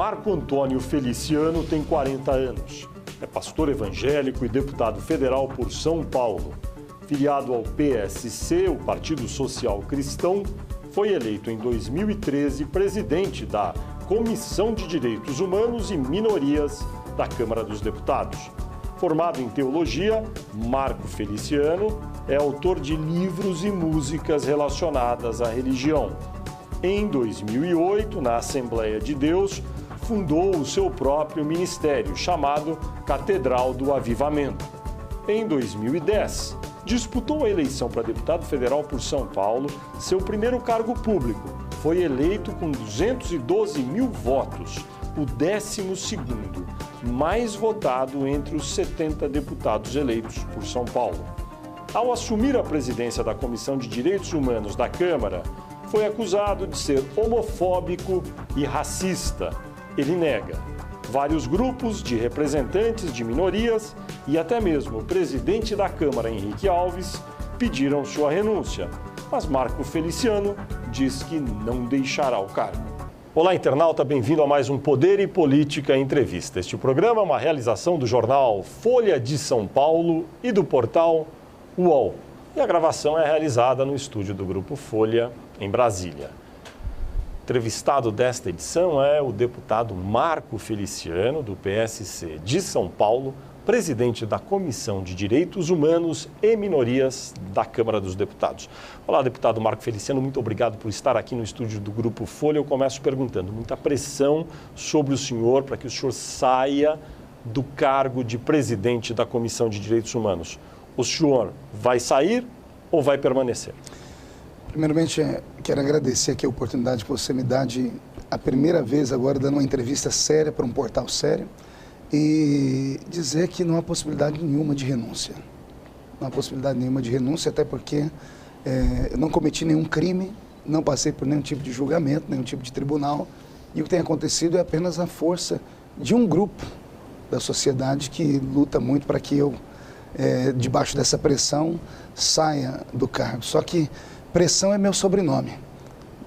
Marco Antônio Feliciano tem 40 anos. É pastor evangélico e deputado federal por São Paulo. Filiado ao PSC, o Partido Social Cristão, foi eleito em 2013 presidente da Comissão de Direitos Humanos e Minorias da Câmara dos Deputados. Formado em teologia, Marco Feliciano é autor de livros e músicas relacionadas à religião. Em 2008, na Assembleia de Deus, fundou o seu próprio ministério, chamado Catedral do Avivamento. Em 2010, disputou a eleição para deputado federal por São Paulo, seu primeiro cargo público. Foi eleito com 212 mil votos, o 12º mais votado entre os 70 deputados eleitos por São Paulo. Ao assumir a presidência da Comissão de Direitos Humanos da Câmara, foi acusado de ser homofóbico e racista. Ele nega. Vários grupos de representantes de minorias e até mesmo o presidente da Câmara, Henrique Alves, pediram sua renúncia. Mas Marco Feliciano diz que não deixará o cargo. Olá, internauta, bem-vindo a mais um Poder e Política Entrevista. Este programa é uma realização do jornal Folha de São Paulo e do portal UOL. E a gravação é realizada no estúdio do Grupo Folha, em Brasília. Entrevistado desta edição é o deputado Marco Feliciano, do PSC de São Paulo, presidente da Comissão de Direitos Humanos e Minorias da Câmara dos Deputados. Olá, deputado Marco Feliciano, muito obrigado por estar aqui no estúdio do Grupo Folha. Eu começo perguntando, muita pressão sobre o senhor para que o senhor saia do cargo de presidente da Comissão de Direitos Humanos. O senhor vai sair ou vai permanecer? Primeiramente, quero agradecer aqui a oportunidade que você me dá de, a primeira vez agora, dando uma entrevista séria para um portal sério e dizer que não há possibilidade nenhuma de renúncia. Não há possibilidade nenhuma de renúncia, até porque eu não cometi nenhum crime, não passei por nenhum tipo de julgamento, nenhum tipo de tribunal, e o que tem acontecido é apenas a força de um grupo da sociedade que luta muito para que eu, debaixo dessa pressão, saia do cargo. Só que pressão é meu sobrenome.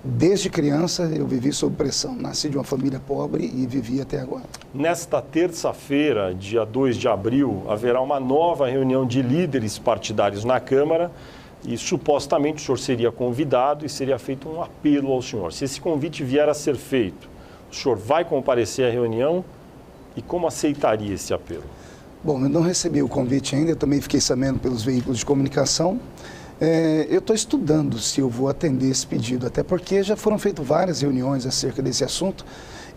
Desde criança eu vivi sob pressão. Nasci de uma família pobre e vivi até agora. Nesta terça-feira, dia 2 de abril, haverá uma nova reunião de líderes partidários na Câmara e supostamente o senhor seria convidado e seria feito um apelo ao senhor. Se esse convite vier a ser feito, o senhor vai comparecer à reunião e como aceitaria esse apelo? Bom, eu não recebi o convite ainda, eu também fiquei sabendo pelos veículos de comunicação. Eu estou estudando se eu vou atender esse pedido, até porque já foram feitas várias reuniões acerca desse assunto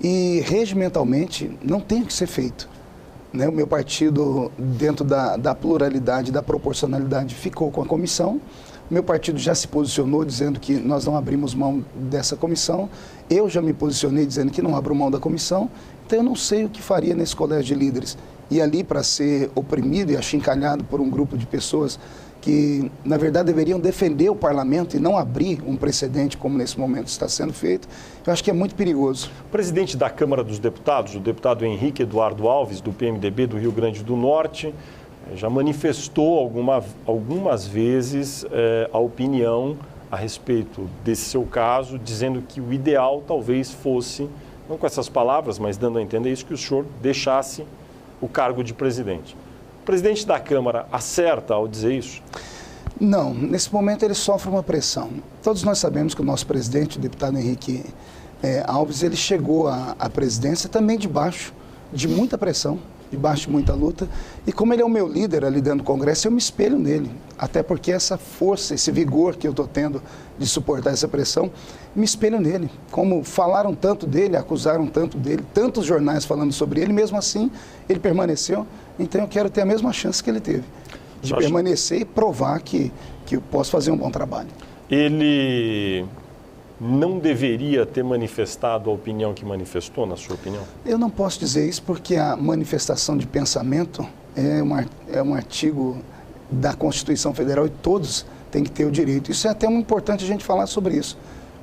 e regimentalmente não tem o que ser feito. Né? O meu partido, dentro da pluralidade, da proporcionalidade, ficou com a comissão. O meu partido já se posicionou dizendo que nós não abrimos mão dessa comissão. Eu já me posicionei dizendo que não abro mão da comissão. Então eu não sei o que faria nesse colégio de líderes. E ali para ser oprimido e achincalhado por um grupo de pessoas que, na verdade, deveriam defender o parlamento e não abrir um precedente como nesse momento está sendo feito, eu acho que é muito perigoso. O presidente da Câmara dos Deputados, o deputado Henrique Eduardo Alves, do PMDB do Rio Grande do Norte, já manifestou algumas vezes a opinião a respeito desse seu caso, dizendo que o ideal talvez fosse, não com essas palavras, mas dando a entender isso, que o senhor deixasse o cargo de presidente. O presidente da Câmara acerta ao dizer isso? Não, nesse momento ele sofre uma pressão. Todos nós sabemos que o nosso presidente, o deputado Henrique Alves, ele chegou à presidência também debaixo de muita pressão, debaixo de muita luta. E como ele é o meu líder ali dentro do Congresso, eu me espelho nele. Até porque essa força, esse vigor que eu estou tendo de suportar essa pressão, me espelho nele. Como falaram tanto dele, acusaram tanto dele, tantos jornais falando sobre ele, mesmo assim ele permaneceu. Então eu quero ter a mesma chance que ele teve, de permanecer e provar que eu posso fazer um bom trabalho. Ele não deveria ter manifestado a opinião que manifestou, na sua opinião? Eu não posso dizer isso porque a manifestação de pensamento é um artigo da Constituição Federal e todos têm que ter o direito. Isso é até muito importante a gente falar sobre isso,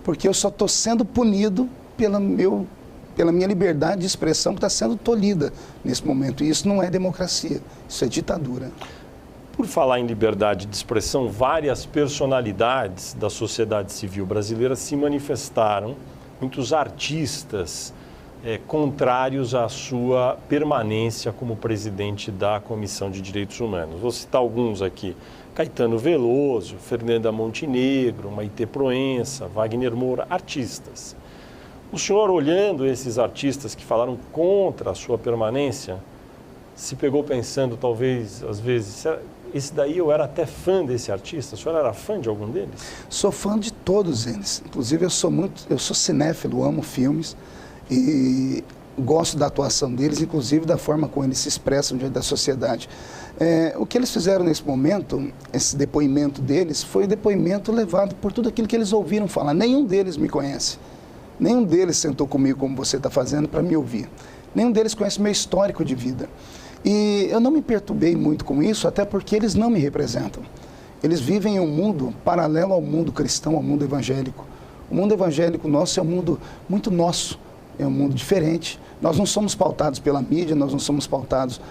porque eu só estou sendo punido pela minha liberdade de expressão que está sendo tolhida nesse momento. E isso não é democracia, isso é ditadura. Por falar em liberdade de expressão, várias personalidades da sociedade civil brasileira se manifestaram, muitos artistas contrários à sua permanência como presidente da Comissão de Direitos Humanos. Vou citar alguns aqui: Caetano Veloso, Fernanda Montenegro, Maite Proença, Wagner Moura, artistas. O senhor, olhando esses artistas que falaram contra a sua permanência, se pegou pensando, talvez, às vezes, esse daí eu era até fã desse artista? O senhor era fã de algum deles? Sou fã de todos eles. Inclusive, eu sou cinéfilo, amo filmes e gosto da atuação deles, inclusive da forma como eles se expressam diante da sociedade. O que eles fizeram nesse momento, esse depoimento deles, foi um depoimento levado por tudo aquilo que eles ouviram falar. Nenhum deles me conhece. Nenhum deles sentou comigo como você está fazendo para me ouvir. Nenhum deles conhece meu histórico de vida. E eu não me perturbei muito com isso, até porque eles não me representam. Eles vivem em um mundo paralelo ao mundo cristão, ao mundo evangélico. O mundo evangélico nosso é um mundo muito nosso, é um mundo diferente. Nós não somos pautados pela mídia, nós não somos pautados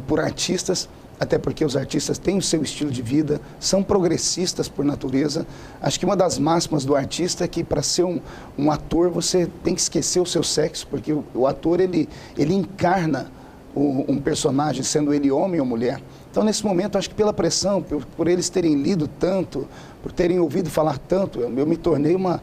por artistas, até porque os artistas têm o seu estilo de vida, são progressistas por natureza. Acho que uma das máximas do artista é que para ser um ator você tem que esquecer o seu sexo, porque o ator ele encarna um personagem, sendo ele homem ou mulher. Então, nesse momento, acho que pela pressão, por eles terem lido tanto, por terem ouvido falar tanto, eu me tornei uma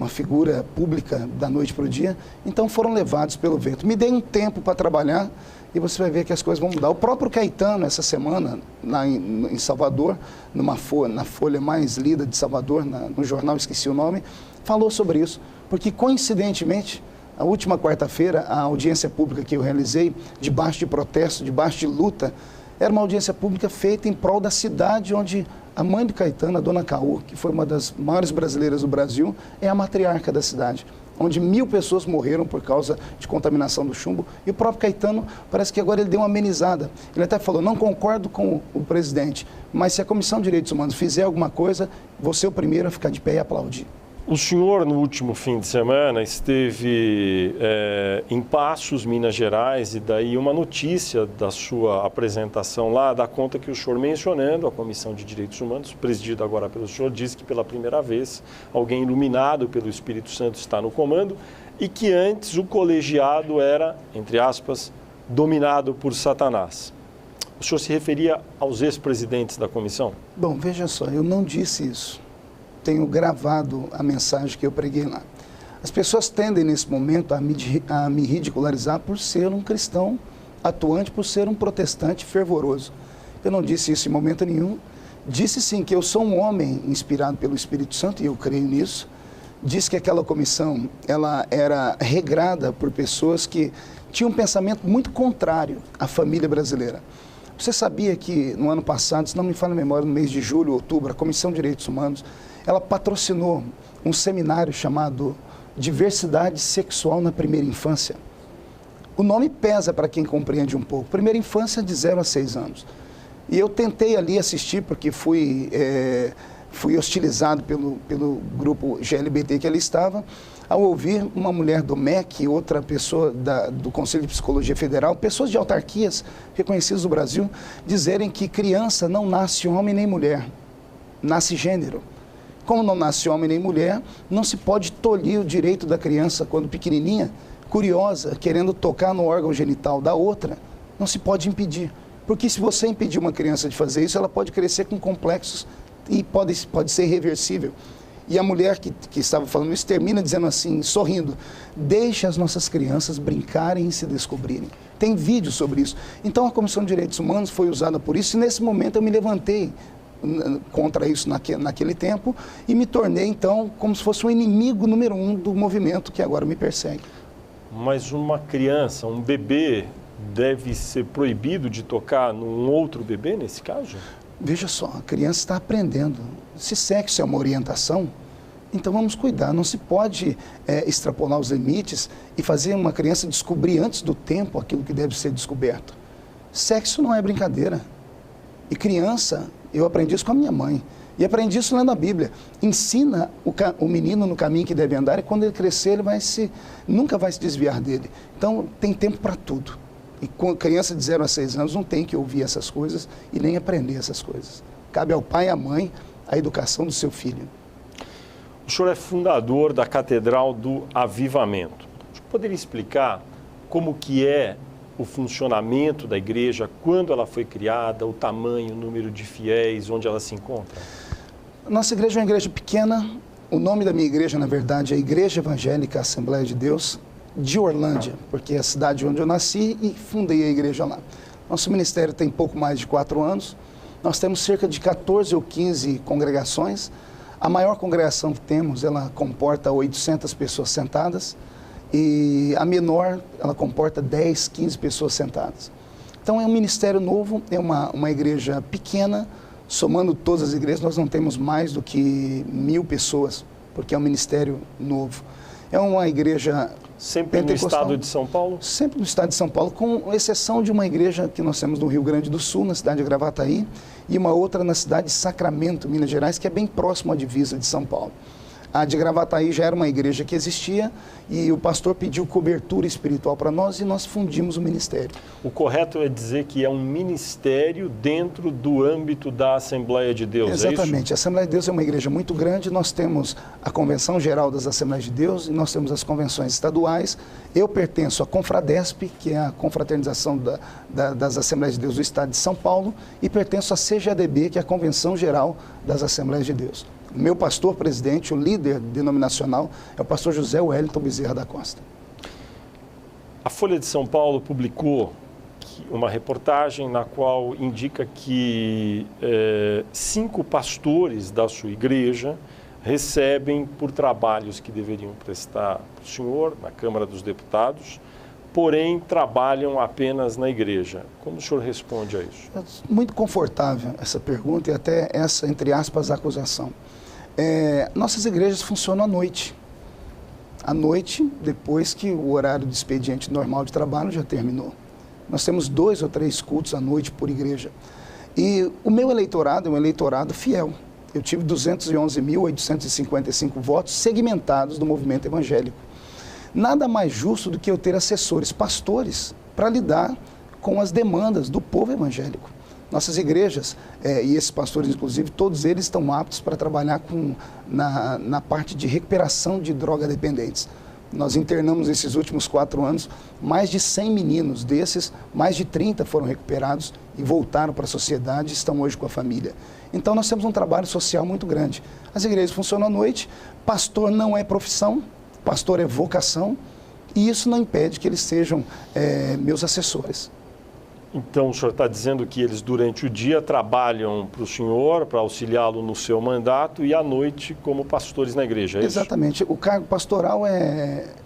figura pública da noite para o dia, então foram levados pelo vento. Me dei um tempo para trabalhar e você vai ver que as coisas vão mudar. O próprio Caetano, essa semana, lá em Salvador, na folha mais lida de Salvador, no jornal, esqueci o nome, falou sobre isso, porque coincidentemente, a última quarta-feira, a audiência pública que eu realizei, debaixo de protesto, debaixo de luta, era uma audiência pública feita em prol da cidade onde a mãe de Caetano, a dona Caú, que foi uma das maiores brasileiras do Brasil, é a matriarca da cidade, onde 1000 pessoas morreram por causa de contaminação do chumbo. E o próprio Caetano, parece que agora ele deu uma amenizada. Ele até falou, não concordo com o presidente, mas se a Comissão de Direitos Humanos fizer alguma coisa, vou ser o primeiro a ficar de pé e aplaudir. O senhor, no último fim de semana, esteve em Passos, Minas Gerais, e daí uma notícia da sua apresentação lá dá conta que o senhor, mencionando a Comissão de Direitos Humanos, presidida agora pelo senhor, disse que pela primeira vez alguém iluminado pelo Espírito Santo está no comando e que antes o colegiado era, entre aspas, dominado por Satanás. O senhor se referia aos ex-presidentes da comissão? Bom, veja só, eu não disse isso. Tenho gravado a mensagem que eu preguei lá. As pessoas tendem, nesse momento, a me ridicularizar por ser um cristão atuante, por ser um protestante fervoroso. Eu não disse isso em momento nenhum. Disse, sim, que eu sou um homem inspirado pelo Espírito Santo, e eu creio nisso. Disse que aquela comissão ela era regrada por pessoas que tinham um pensamento muito contrário à família brasileira. Você sabia que, no ano passado, se não me falha a memória, no mês de julho, outubro, a Comissão de Direitos Humanos, ela patrocinou um seminário chamado Diversidade Sexual na Primeira Infância. O nome pesa para quem compreende um pouco. Primeira infância de 0 a 6 anos. E eu tentei ali assistir, porque fui hostilizado pelo grupo GLBT que ali estava, ao ouvir uma mulher do MEC, outra pessoa do Conselho de Psicologia Federal, pessoas de autarquias reconhecidas do Brasil, dizerem que criança não nasce homem nem mulher, nasce gênero. Como não nasce homem nem mulher, não se pode tolir o direito da criança, quando pequenininha, curiosa, querendo tocar no órgão genital da outra, não se pode impedir. Porque se você impedir uma criança de fazer isso, ela pode crescer com complexos e pode ser irreversível. E a mulher que estava falando isso termina dizendo assim, sorrindo, deixe as nossas crianças brincarem e se descobrirem. Tem vídeo sobre isso. Então a Comissão de Direitos Humanos foi usada por isso, e nesse momento eu me levantei contra isso naquele tempo e me tornei então como se fosse o inimigo número 1 do movimento que agora me persegue. Mas uma criança, um bebê, deve ser proibido de tocar num outro bebê nesse caso? Veja só, a criança está aprendendo. Se sexo é uma orientação, então vamos cuidar. Não se pode extrapolar os limites e fazer uma criança descobrir antes do tempo aquilo que deve ser descoberto. Sexo não é brincadeira. E criança, eu aprendi isso com a minha mãe. E aprendi isso lendo a Bíblia. Ensina o menino no caminho que deve andar, e quando ele crescer, ele nunca vai se desviar dele. Então, tem tempo para tudo. E com criança de 0 a 6 anos não tem que ouvir essas coisas e nem aprender essas coisas. Cabe ao pai e à mãe a educação do seu filho. O senhor é fundador da Catedral do Avivamento. Poderia explicar como que é o funcionamento da igreja, quando ela foi criada, o tamanho, o número de fiéis, onde ela se encontra? Nossa igreja é uma igreja pequena. O nome da minha igreja, na verdade, é Igreja Evangélica Assembleia de Deus de Orlândia, porque é a cidade onde eu nasci e fundei a igreja lá. Nosso ministério tem pouco mais de 4 anos. Nós temos cerca de 14 ou 15 congregações. A maior congregação que temos, ela comporta 800 pessoas sentadas. E a menor, ela comporta 10, 15 pessoas sentadas. Então é um ministério novo, é uma igreja pequena, somando todas as igrejas, nós não temos mais do que 1000 pessoas, porque é um ministério novo. É uma igreja sempre no estado de São Paulo? Sempre no estado de São Paulo, com exceção de uma igreja que nós temos no Rio Grande do Sul, na cidade de Gravataí, e uma outra na cidade de Sacramento, Minas Gerais, que é bem próximo à divisa de São Paulo. A de Gravataí já era uma igreja que existia e o pastor pediu cobertura espiritual para nós e nós fundimos o ministério. O correto é dizer que é um ministério dentro do âmbito da Assembleia de Deus, exatamente. É isso? A Assembleia de Deus é uma igreja muito grande, nós temos a Convenção Geral das Assembleias de Deus e nós temos as convenções estaduais. Eu pertenço à Confradesp, que é a confraternização das Assembleias de Deus do Estado de São Paulo, e pertenço à CGADB, que é a Convenção Geral das Assembleias de Deus. O meu pastor presidente, o líder denominacional, é o pastor José Wellington Bezerra da Costa. A Folha de São Paulo publicou uma reportagem na qual indica que 5 pastores da sua igreja recebem por trabalhos que deveriam prestar para o senhor, na Câmara dos Deputados, porém trabalham apenas na igreja. Como o senhor responde a isso? É muito confortável essa pergunta e até essa, entre aspas, acusação. Nossas igrejas funcionam à noite. À noite, depois que o horário de expediente normal de trabalho já terminou. Nós temos 2 ou 3 cultos à noite por igreja. E o meu eleitorado é um eleitorado fiel. Eu tive 211.855 votos segmentados do movimento evangélico. Nada mais justo do que eu ter assessores, pastores, para lidar com as demandas do povo evangélico. Nossas igrejas, e esses pastores, inclusive, todos eles estão aptos para trabalhar na parte de recuperação de droga-dependentes. Nós internamos esses últimos 4 anos mais de 100 meninos. Desses, mais de 30 foram recuperados e voltaram para a sociedade e estão hoje com a família. Então, nós temos um trabalho social muito grande. As igrejas funcionam à noite, pastor não é profissão, pastor é vocação, e isso não impede que eles sejam meus assessores. Então, o senhor está dizendo que eles, durante o dia, trabalham para o senhor, para auxiliá-lo no seu mandato, e à noite como pastores na igreja, é isso? Exatamente. O cargo pastoral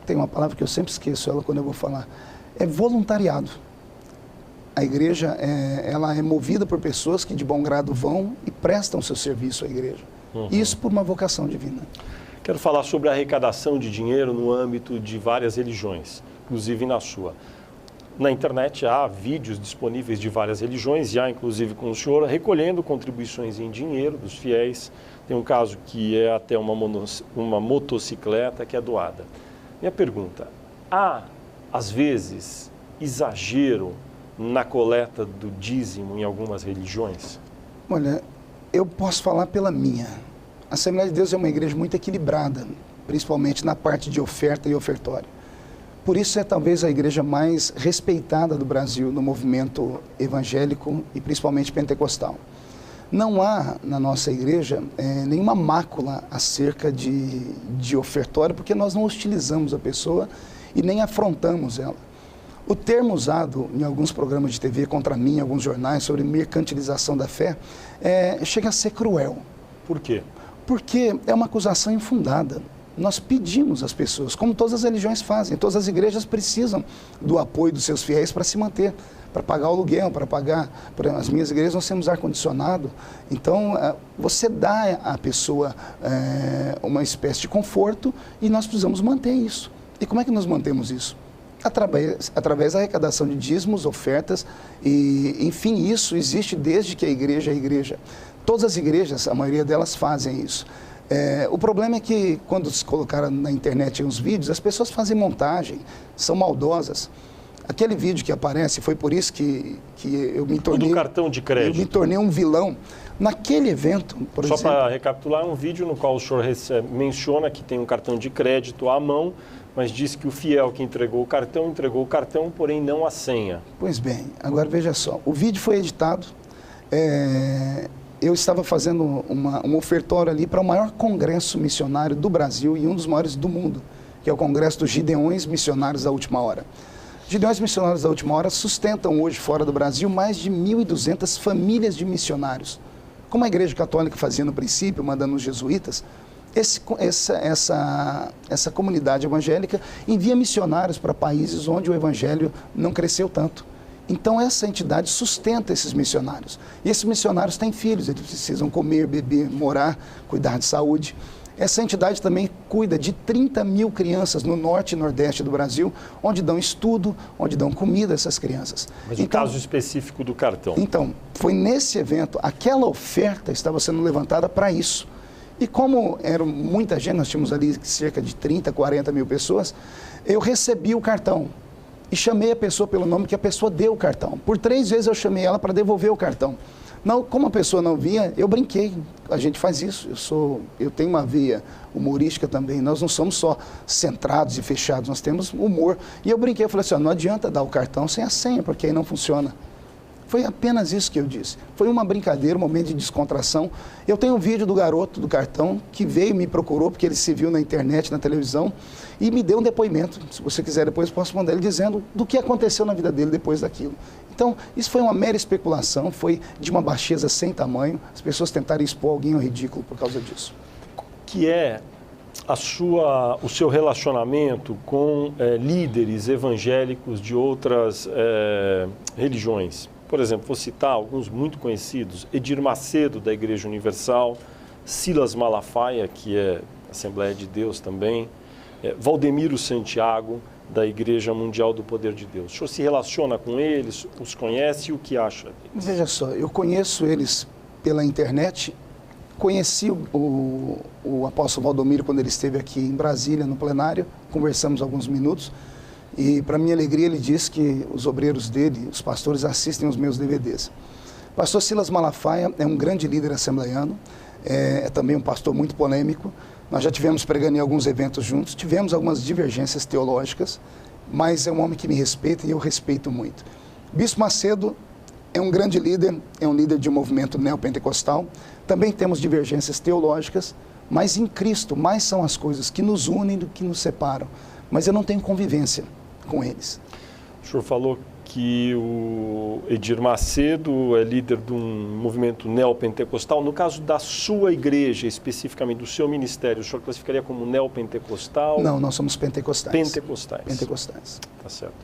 tem uma palavra que eu sempre esqueço ela quando eu vou falar, é voluntariado. A igreja, ela é movida por pessoas que de bom grado vão e prestam seu serviço à igreja. Isso por uma vocação divina. Quero falar sobre a arrecadação de dinheiro no âmbito de várias religiões, inclusive na sua. Na internet há vídeos disponíveis de várias religiões, e há inclusive com o senhor recolhendo contribuições em dinheiro dos fiéis. Tem um caso que é até uma motocicleta que é doada. Minha pergunta, há às vezes exagero na coleta do dízimo em algumas religiões? Olha, eu posso falar pela minha. A Assembleia de Deus é uma igreja muito equilibrada, principalmente na parte de oferta e ofertório. Por isso é talvez a igreja mais respeitada do Brasil no movimento evangélico e principalmente pentecostal. Não há na nossa igreja nenhuma mácula acerca de ofertório, porque nós não hostilizamos a pessoa e nem afrontamos ela. O termo usado em alguns programas de TV contra mim, em alguns jornais, sobre mercantilização da fé, chega a ser cruel. Por quê? Porque é uma acusação infundada. Nós pedimos às pessoas, como todas as religiões fazem, todas as igrejas precisam do apoio dos seus fiéis para se manter, para pagar o aluguel, para pagar. Por exemplo, nas minhas igrejas nós temos ar-condicionado, então você dá à pessoa uma espécie de conforto e nós precisamos manter isso. E como é que nós mantemos isso? Através da arrecadação de dízimos, ofertas, e enfim, isso existe desde que a igreja é igreja. Todas as igrejas, a maioria delas fazem isso. O problema é que quando se colocaram na internet uns vídeos, as pessoas fazem montagem, são maldosas. Aquele vídeo que aparece, foi por isso que eu me tornei... O do cartão de crédito. Eu me tornei um vilão. Naquele evento, por exemplo... Só para recapitular, é um vídeo no qual o senhor menciona que tem um cartão de crédito à mão, mas diz que o fiel que entregou o cartão, porém não a senha. Pois bem, agora veja só. O vídeo foi editado. Eu estava fazendo um ofertório ali para o maior congresso missionário do Brasil e um dos maiores do mundo, que é o Congresso dos Gideões Missionários da Última Hora. Gideões Missionários da Última Hora sustentam hoje, fora do Brasil, mais de 1.200 famílias de missionários. Como a Igreja Católica fazia no princípio, mandando os jesuítas, essa comunidade evangélica envia missionários para países onde o evangelho não cresceu tanto. Então, essa entidade sustenta esses missionários. E esses missionários têm filhos, eles precisam comer, beber, morar, cuidar de saúde. Essa entidade também cuida de 30 mil crianças no norte e nordeste do Brasil, onde dão estudo, onde dão comida a essas crianças. Mas o caso específico do cartão? Então, foi nesse evento, aquela oferta estava sendo levantada para isso. E como era muita gente, nós tínhamos ali cerca de 30, 40 mil pessoas, eu recebi o cartão e chamei a pessoa pelo nome que a pessoa deu o cartão. Por 3 vezes eu chamei ela para devolver o cartão. Não, como a pessoa não vinha, eu brinquei. A gente faz isso. Eu tenho uma veia humorística também. Nós não somos só centrados e fechados, nós temos humor. E eu brinquei, eu falei assim, não adianta dar o cartão sem a senha, porque aí não funciona. Foi apenas isso que eu disse. Foi uma brincadeira, um momento de descontração. Eu tenho um vídeo do garoto do cartão que veio e me procurou, porque ele se viu na internet, na televisão, e me deu um depoimento. Se você quiser, depois posso mandar ele dizendo do que aconteceu na vida dele depois daquilo. Então, isso foi uma mera especulação, foi de uma baixeza sem tamanho. As pessoas tentaram expor alguém ao ridículo por causa disso. Que é o seu relacionamento com líderes evangélicos de outras religiões? Por exemplo, vou citar alguns muito conhecidos: Edir Macedo, da Igreja Universal, Silas Malafaia, que é Assembleia de Deus também, Valdemiro Santiago, da Igreja Mundial do Poder de Deus. O senhor se relaciona com eles, os conhece e o que acha deles? Veja só, eu conheço eles pela internet, conheci o apóstolo Valdomiro quando ele esteve aqui em Brasília, no plenário, conversamos alguns minutos, e para minha alegria ele disse que os obreiros dele, os pastores, assistem os meus DVDs. O pastor Silas Malafaia é um grande líder assembleiano, é também um pastor muito polêmico. Nós já tivemos pregando em alguns eventos juntos, tivemos algumas divergências teológicas, mas é um homem que me respeita e eu respeito muito. Bispo Macedo é um grande líder, é um líder de um movimento neopentecostal. Também temos divergências teológicas, mas em Cristo mais são as coisas que nos unem do que nos separam. Mas eu não tenho convivência com eles. O senhor falou que o Edir Macedo é líder de um movimento neopentecostal. No caso da sua igreja, especificamente do seu ministério, o senhor classificaria como neopentecostal? Não, nós somos pentecostais. Pentecostais. Pentecostais. Tá certo.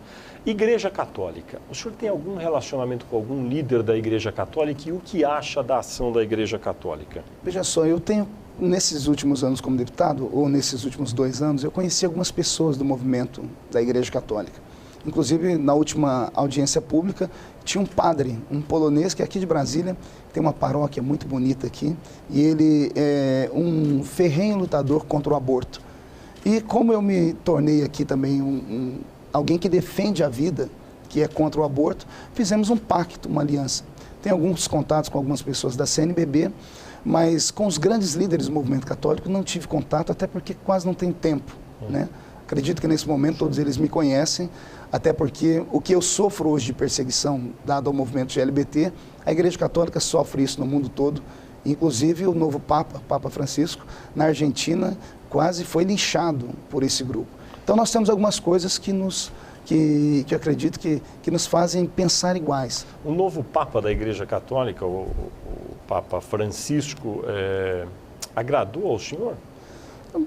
Igreja Católica. O senhor tem algum relacionamento com algum líder da Igreja Católica e o que acha da ação da Igreja Católica? Veja só, eu tenho, nesses últimos anos como deputado, ou nesses últimos 2 anos, eu conheci algumas pessoas do movimento da Igreja Católica. Inclusive, na última audiência pública, tinha um padre, um polonês, que é aqui de Brasília, tem uma paróquia muito bonita aqui, e ele é um ferrenho lutador contra o aborto. E como eu me tornei aqui também alguém que defende a vida, que é contra o aborto, fizemos um pacto, uma aliança. Tenho alguns contatos com algumas pessoas da CNBB, mas com os grandes líderes do movimento católico não tive contato, até porque quase não tem tempo, né? Acredito que nesse momento todos eles me conhecem, até porque o que eu sofro hoje de perseguição dado ao movimento LGBT, a Igreja Católica sofre isso no mundo todo. Inclusive o novo Papa Francisco, na Argentina, quase foi linchado por esse grupo. Então nós temos algumas coisas que eu acredito que nos fazem pensar iguais. O novo Papa da Igreja Católica, o Papa Francisco, agradou ao senhor?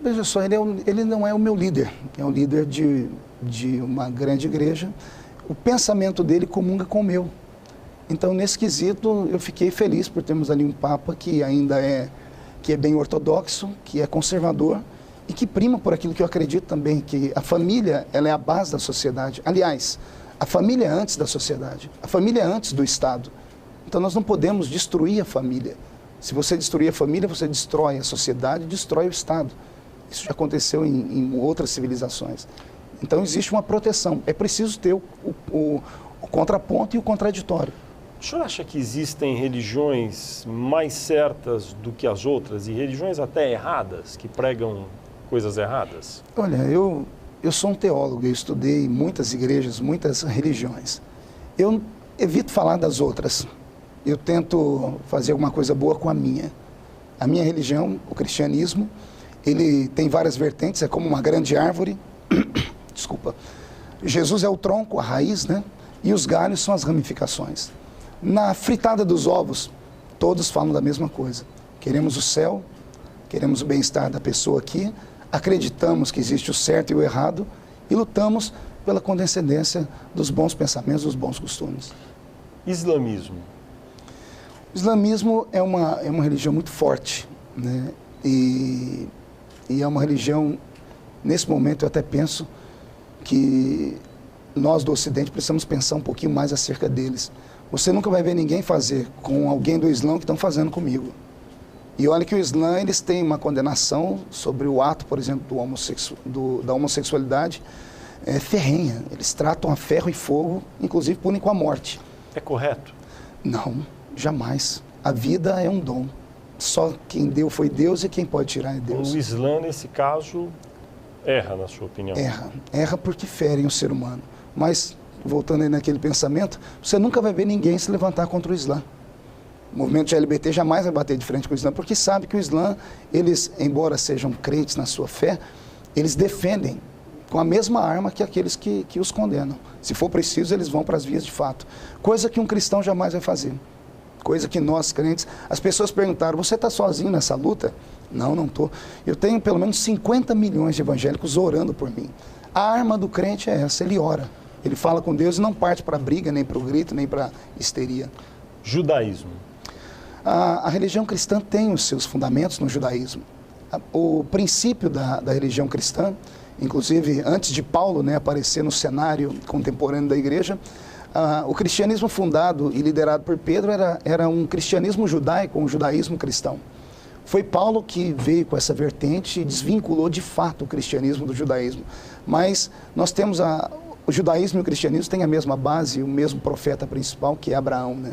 Veja só, ele não é o meu líder, é um líder de uma grande igreja. O pensamento dele comunga com o meu. Então, nesse quesito, eu fiquei feliz por termos ali um Papa que ainda é bem ortodoxo, que é conservador e que prima por aquilo que eu acredito também, que a família ela é a base da sociedade. Aliás, a família é antes da sociedade, a família é antes do Estado. Então, nós não podemos destruir a família. Se você destruir a família, você destrói a sociedade, destrói o Estado. Isso já aconteceu em outras civilizações. Então existe uma proteção. É preciso ter o contraponto e o contraditório. O senhor acha que existem religiões mais certas do que as outras e religiões até erradas, que pregam coisas erradas? Olha, eu sou um teólogo, eu estudei muitas igrejas, muitas religiões. Eu evito falar das outras. Eu tento fazer alguma coisa boa com a minha. A minha religião, o cristianismo, ele tem várias vertentes, é como uma grande árvore. Desculpa. Jesus é o tronco, a raiz, né? E os galhos são as ramificações. Na fritada dos ovos, todos falam da mesma coisa. Queremos o céu, queremos o bem-estar da pessoa aqui, acreditamos que existe o certo e o errado e lutamos pela condescendência dos bons pensamentos, dos bons costumes. Islamismo. O islamismo é uma religião muito forte, né? E é uma religião, nesse momento eu até penso que nós do Ocidente precisamos pensar um pouquinho mais acerca deles. Você nunca vai ver ninguém fazer com alguém do Islã que estão fazendo comigo. E olha que o Islã, eles têm uma condenação sobre o ato, por exemplo, da homossexualidade ferrenha. Eles tratam a ferro e fogo, inclusive punem com a morte. É correto? Não, jamais. A vida é um dom. Só quem deu foi Deus e quem pode tirar é Deus. O Islã, nesse caso, erra, na sua opinião? Erra porque ferem o ser humano. Mas, voltando aí naquele pensamento, você nunca vai ver ninguém se levantar contra o Islã. O movimento de LGBT jamais vai bater de frente com o Islã, porque sabe que o Islã, eles, embora sejam crentes na sua fé, eles defendem com a mesma arma que aqueles que os condenam. Se for preciso, eles vão para as vias de fato. Coisa que um cristão jamais vai fazer. Coisa que nós, crentes... As pessoas perguntaram, você está sozinho nessa luta? Não, não estou. Eu tenho pelo menos 50 milhões de evangélicos orando por mim. A arma do crente é essa, ele ora. Ele fala com Deus e não parte para a briga, nem para o grito, nem para a histeria. Judaísmo. A religião cristã tem os seus fundamentos no judaísmo. O princípio da religião cristã, inclusive antes de Paulo, né, aparecer no cenário contemporâneo da igreja, o cristianismo fundado e liderado por Pedro era um cristianismo judaico, um judaísmo cristão. Foi Paulo que veio com essa vertente e desvinculou de fato o cristianismo do judaísmo. Mas nós temos o judaísmo e o cristianismo têm a mesma base, o mesmo profeta principal, que é Abraão, né?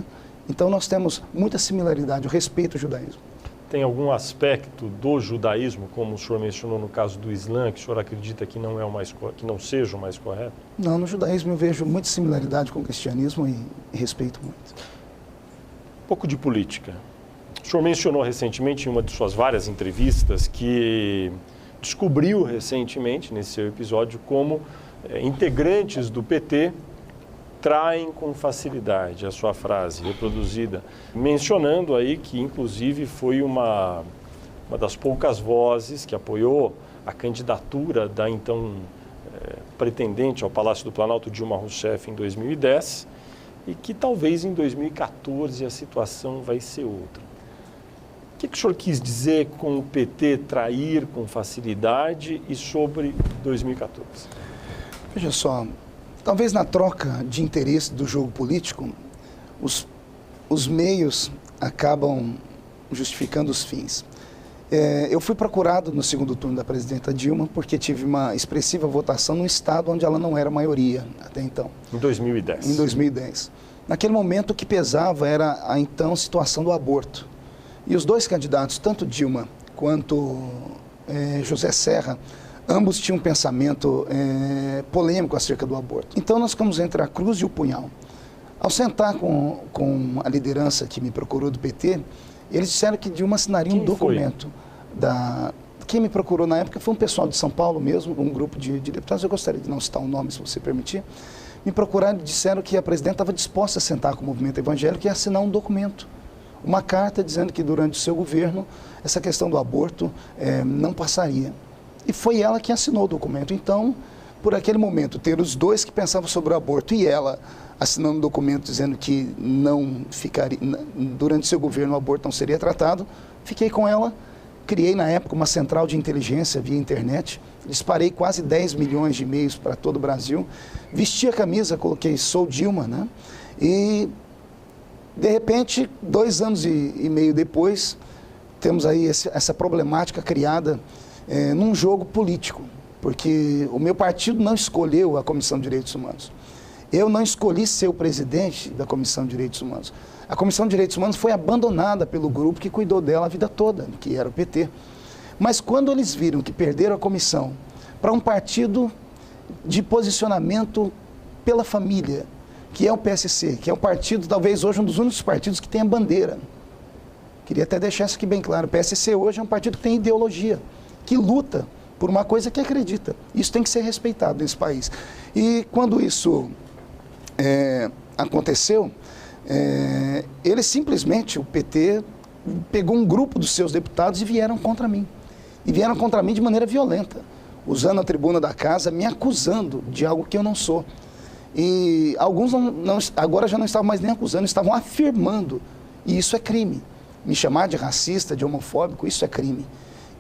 Então nós temos muita similaridade, eu respeito o judaísmo. Tem algum aspecto do judaísmo, como o senhor mencionou no caso do Islã, que o senhor acredita que não seja o mais correto? Não, no judaísmo eu vejo muita similaridade com o cristianismo e respeito muito. Um pouco de política. O senhor mencionou recentemente em uma de suas várias entrevistas que descobriu recentemente, nesse seu episódio, como integrantes do PT traem com facilidade, a sua frase reproduzida, mencionando aí que inclusive foi uma das poucas vozes que apoiou a candidatura da então pretendente ao Palácio do Planalto, Dilma Rousseff, em 2010, e que talvez em 2014 a situação vai ser outra. O que o senhor quis dizer com o PT trair com facilidade e sobre 2014? Veja só, talvez na troca de interesse do jogo político, os meios acabam justificando os fins. Eu fui procurado no segundo turno da presidenta Dilma porque tive uma expressiva votação no estado onde ela não era maioria até então. Em 2010. Em 2010. Naquele momento o que pesava era a então situação do aborto. E os dois candidatos, tanto Dilma quanto José Serra, ambos tinham um pensamento polêmico acerca do aborto. Então nós ficamos entre a cruz e o punhal. Ao sentar com a liderança que me procurou do PT, eles disseram que Dilma assinaria um documento. Quem me procurou na época foi um pessoal de São Paulo mesmo, um grupo de deputados, eu gostaria de não citar o nome, se você permitir. Me procuraram e disseram que a presidenta estava disposta a sentar com o movimento evangélico e assinar um documento. Uma carta dizendo que durante o seu governo essa questão do aborto não passaria. E foi ela que assinou o documento. Então, por aquele momento, ter os dois que pensavam sobre o aborto e ela assinando um documento dizendo que não ficaria, durante seu governo o aborto não seria tratado, fiquei com ela, criei na época uma central de inteligência via internet, disparei quase 10 milhões de e-mails para todo o Brasil, vesti a camisa, coloquei "Sou Dilma", né? E de repente, 2 anos e meio depois, temos aí essa problemática criada num jogo político. porque o meu partido não escolheu a Comissão de Direitos Humanos. Eu não escolhi ser o presidente da Comissão de Direitos Humanos. A Comissão de Direitos Humanos foi abandonada pelo grupo que cuidou dela a vida toda, que era o PT. Mas quando eles viram que perderam a comissão para um partido de posicionamento pela família, que é o PSC, que é um partido, talvez hoje um dos únicos partidos que tem a bandeira. Queria até deixar isso aqui bem claro. O PSC hoje é um partido que tem ideologia, que luta por uma coisa que acredita. Isso tem que ser respeitado nesse país. E quando isso aconteceu, ele simplesmente, o PT, pegou um grupo dos seus deputados e vieram contra mim. E vieram contra mim de maneira violenta, usando a tribuna da casa, me acusando de algo que eu não sou. E alguns agora já não estavam mais nem acusando, estavam afirmando. E isso é crime. Me chamar de racista, de homofóbico, isso é crime.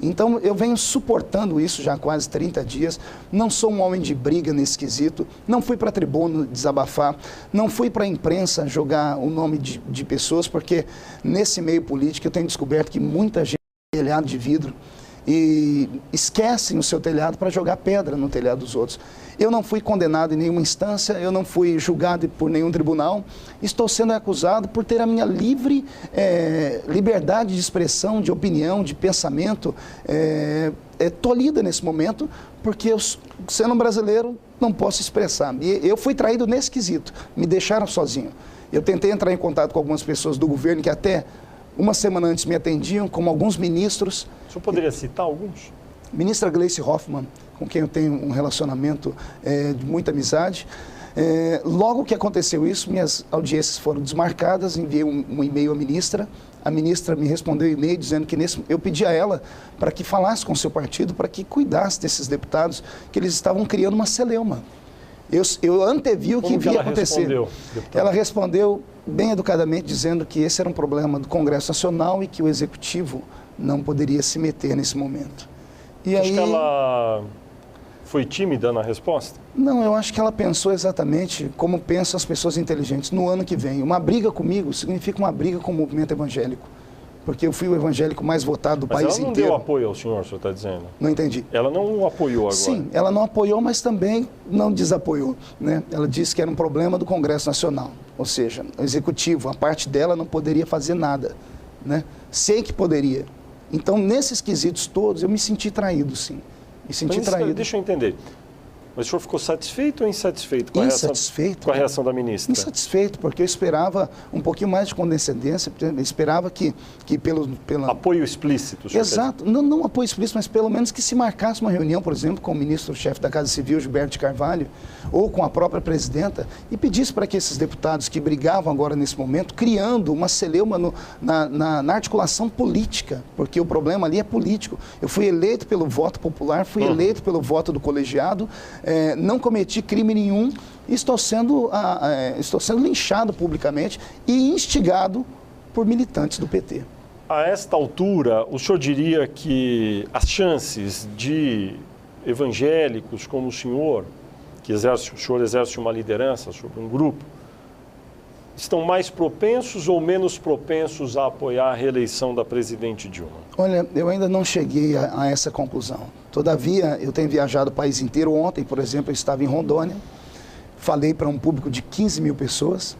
Então, eu venho suportando isso já há quase 30 dias. Não sou um homem de briga nesse quesito. Não fui para a tribuna desabafar. Não fui para a imprensa jogar o nome de pessoas, porque nesse meio político eu tenho descoberto que muita gente tem telhado de vidro e esquecem o seu telhado para jogar pedra no telhado dos outros. Eu não fui condenado em nenhuma instância, eu não fui julgado por nenhum tribunal, estou sendo acusado por ter a minha livre liberdade de expressão, de opinião, de pensamento tolhida nesse momento, porque eu, sendo um brasileiro, não posso expressar. E eu fui traído nesse quesito, me deixaram sozinho. Eu tentei entrar em contato com algumas pessoas do governo que até uma semana antes me atendiam, como alguns ministros. O senhor poderia citar alguns? Ministra Gleice Hoffmann, com quem eu tenho um relacionamento de muita amizade. Logo que aconteceu isso, minhas audiências foram desmarcadas, enviei um e-mail à ministra. A ministra me respondeu um e-mail dizendo que eu pedi a ela para que falasse com o seu partido, para que cuidasse desses deputados, que eles estavam criando uma celeuma. Eu antevi o que ia acontecer. Ela respondeu bem educadamente, dizendo que esse era um problema do Congresso Nacional e que o Executivo não poderia se meter nesse momento. E acho que ela foi tímida na resposta? Não, eu acho que ela pensou exatamente como pensam as pessoas inteligentes. No ano que vem, uma briga comigo significa uma briga com o movimento evangélico. Porque eu fui o evangélico mais votado do país inteiro. Mas ela não deu apoio ao senhor, o senhor está dizendo? Não entendi. Ela não o apoiou agora? Sim, ela não apoiou, mas também não desapoiou, né? Ela disse que era um problema do Congresso Nacional. Ou seja, o Executivo, a parte dela não poderia fazer nada, né? Sei que poderia. Então, nesses quesitos todos, eu me senti traído, sim. Me senti traído. Deixa eu entender. Mas o senhor ficou satisfeito ou insatisfeito com a reação da ministra? Insatisfeito, porque eu esperava um pouquinho mais de condescendência, eu esperava que Apoio explícito, senhor. Exato, não apoio explícito, mas pelo menos que se marcasse uma reunião, por exemplo, com o ministro-chefe da Casa Civil, Gilberto de Carvalho, ou com a própria presidenta, e pedisse para que esses deputados que brigavam agora nesse momento, criando uma celeuma na articulação política, porque o problema ali é político. Eu fui eleito pelo voto popular, fui eleito pelo voto do colegiado, não cometi crime nenhum, estou sendo linchado publicamente e instigado por militantes do PT. A esta altura, o senhor diria que as chances de evangélicos como o senhor, que o senhor exerce uma liderança sobre um grupo, estão mais propensos ou menos propensos a apoiar a reeleição da presidente Dilma? Olha, eu ainda não cheguei a essa conclusão. Todavia, eu tenho viajado o país inteiro. Ontem, por exemplo, eu estava em Rondônia, falei para um público de 15 mil pessoas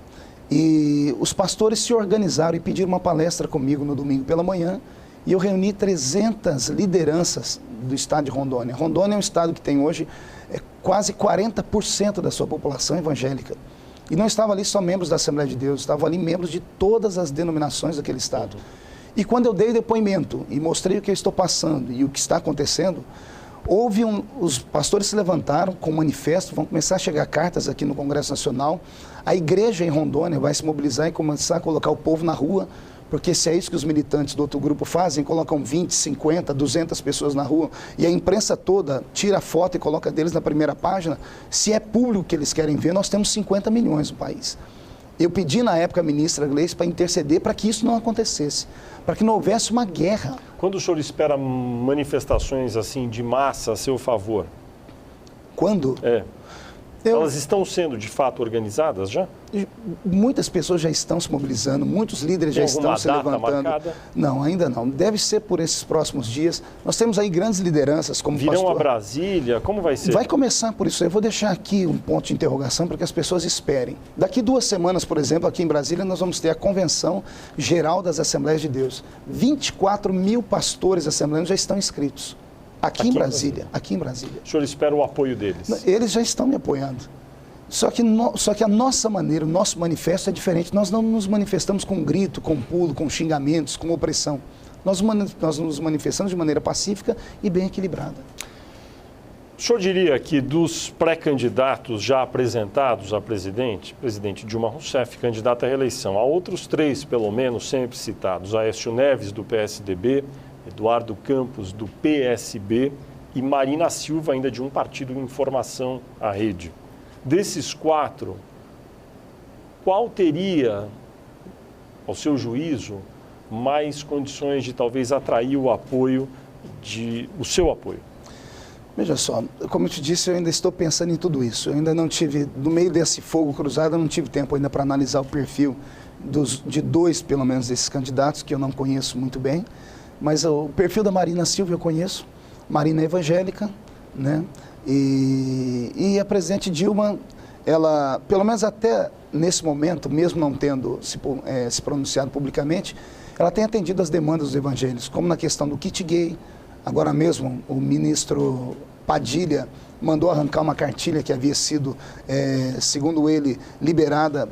e os pastores se organizaram e pediram uma palestra comigo no domingo pela manhã e eu reuni 300 lideranças do estado de Rondônia. Rondônia é um estado que tem hoje quase 40% da sua população evangélica. E não estavam ali só membros da Assembleia de Deus, estavam ali membros de todas as denominações daquele estado. E quando eu dei depoimento e mostrei o que eu estou passando e o que está acontecendo, os pastores se levantaram com um manifesto, vão começar a chegar cartas aqui no Congresso Nacional. A igreja em Rondônia vai se mobilizar e começar a colocar o povo na rua, porque se é isso que os militantes do outro grupo fazem, colocam 20, 50, 200 pessoas na rua e a imprensa toda tira a foto e coloca deles na primeira página, se é público que eles querem ver, nós temos 50 milhões no país. Eu pedi na época a ministra Gleice para interceder para que isso não acontecesse, para que não houvesse uma guerra. Quando o senhor espera manifestações assim de massa a seu favor? Quando? Elas estão sendo, de fato, organizadas já? Muitas pessoas já estão se mobilizando, muitos líderes já estão se levantando. Marcada? Não, ainda não. Deve ser por esses próximos dias. Nós temos aí grandes lideranças como Virão a Brasília? Como vai ser? Vai começar por isso. Eu vou deixar aqui um ponto de interrogação para que as pessoas esperem. Daqui 2 semanas, por exemplo, aqui em Brasília, nós vamos ter a Convenção Geral das Assembleias de Deus. 24 mil pastores assembleanos já estão inscritos. Aqui em Brasília. O senhor espera o apoio deles? Eles já estão me apoiando. Só que a nossa maneira, o nosso manifesto é diferente. Nós não nos manifestamos com grito, com pulo, com xingamentos, com opressão. Nós nos manifestamos de maneira pacífica e bem equilibrada. O senhor diria que dos pré-candidatos já apresentados a presidente Dilma Rousseff, candidata à reeleição, há outros 3, pelo menos, sempre citados, Aécio Neves, do PSDB, Eduardo Campos, do PSB, e Marina Silva, ainda de um partido em formação, a Rede. Desses 4, qual teria, ao seu juízo, mais condições de talvez atrair o seu apoio? Veja só, como eu te disse, eu ainda estou pensando em tudo isso. Eu ainda não tive, no meio desse fogo cruzado, eu não tive tempo ainda para analisar o perfil de 2, pelo menos, desses candidatos, que eu não conheço muito bem. Mas o perfil da Marina Silva eu conheço. Marina é evangélica, né? E a presidente Dilma, ela, pelo menos até nesse momento, mesmo não tendo se pronunciado publicamente, ela tem atendido as demandas dos evangélicos, como na questão do kit gay. Agora mesmo, o ministro Padilha mandou arrancar uma cartilha que havia sido, segundo ele, liberada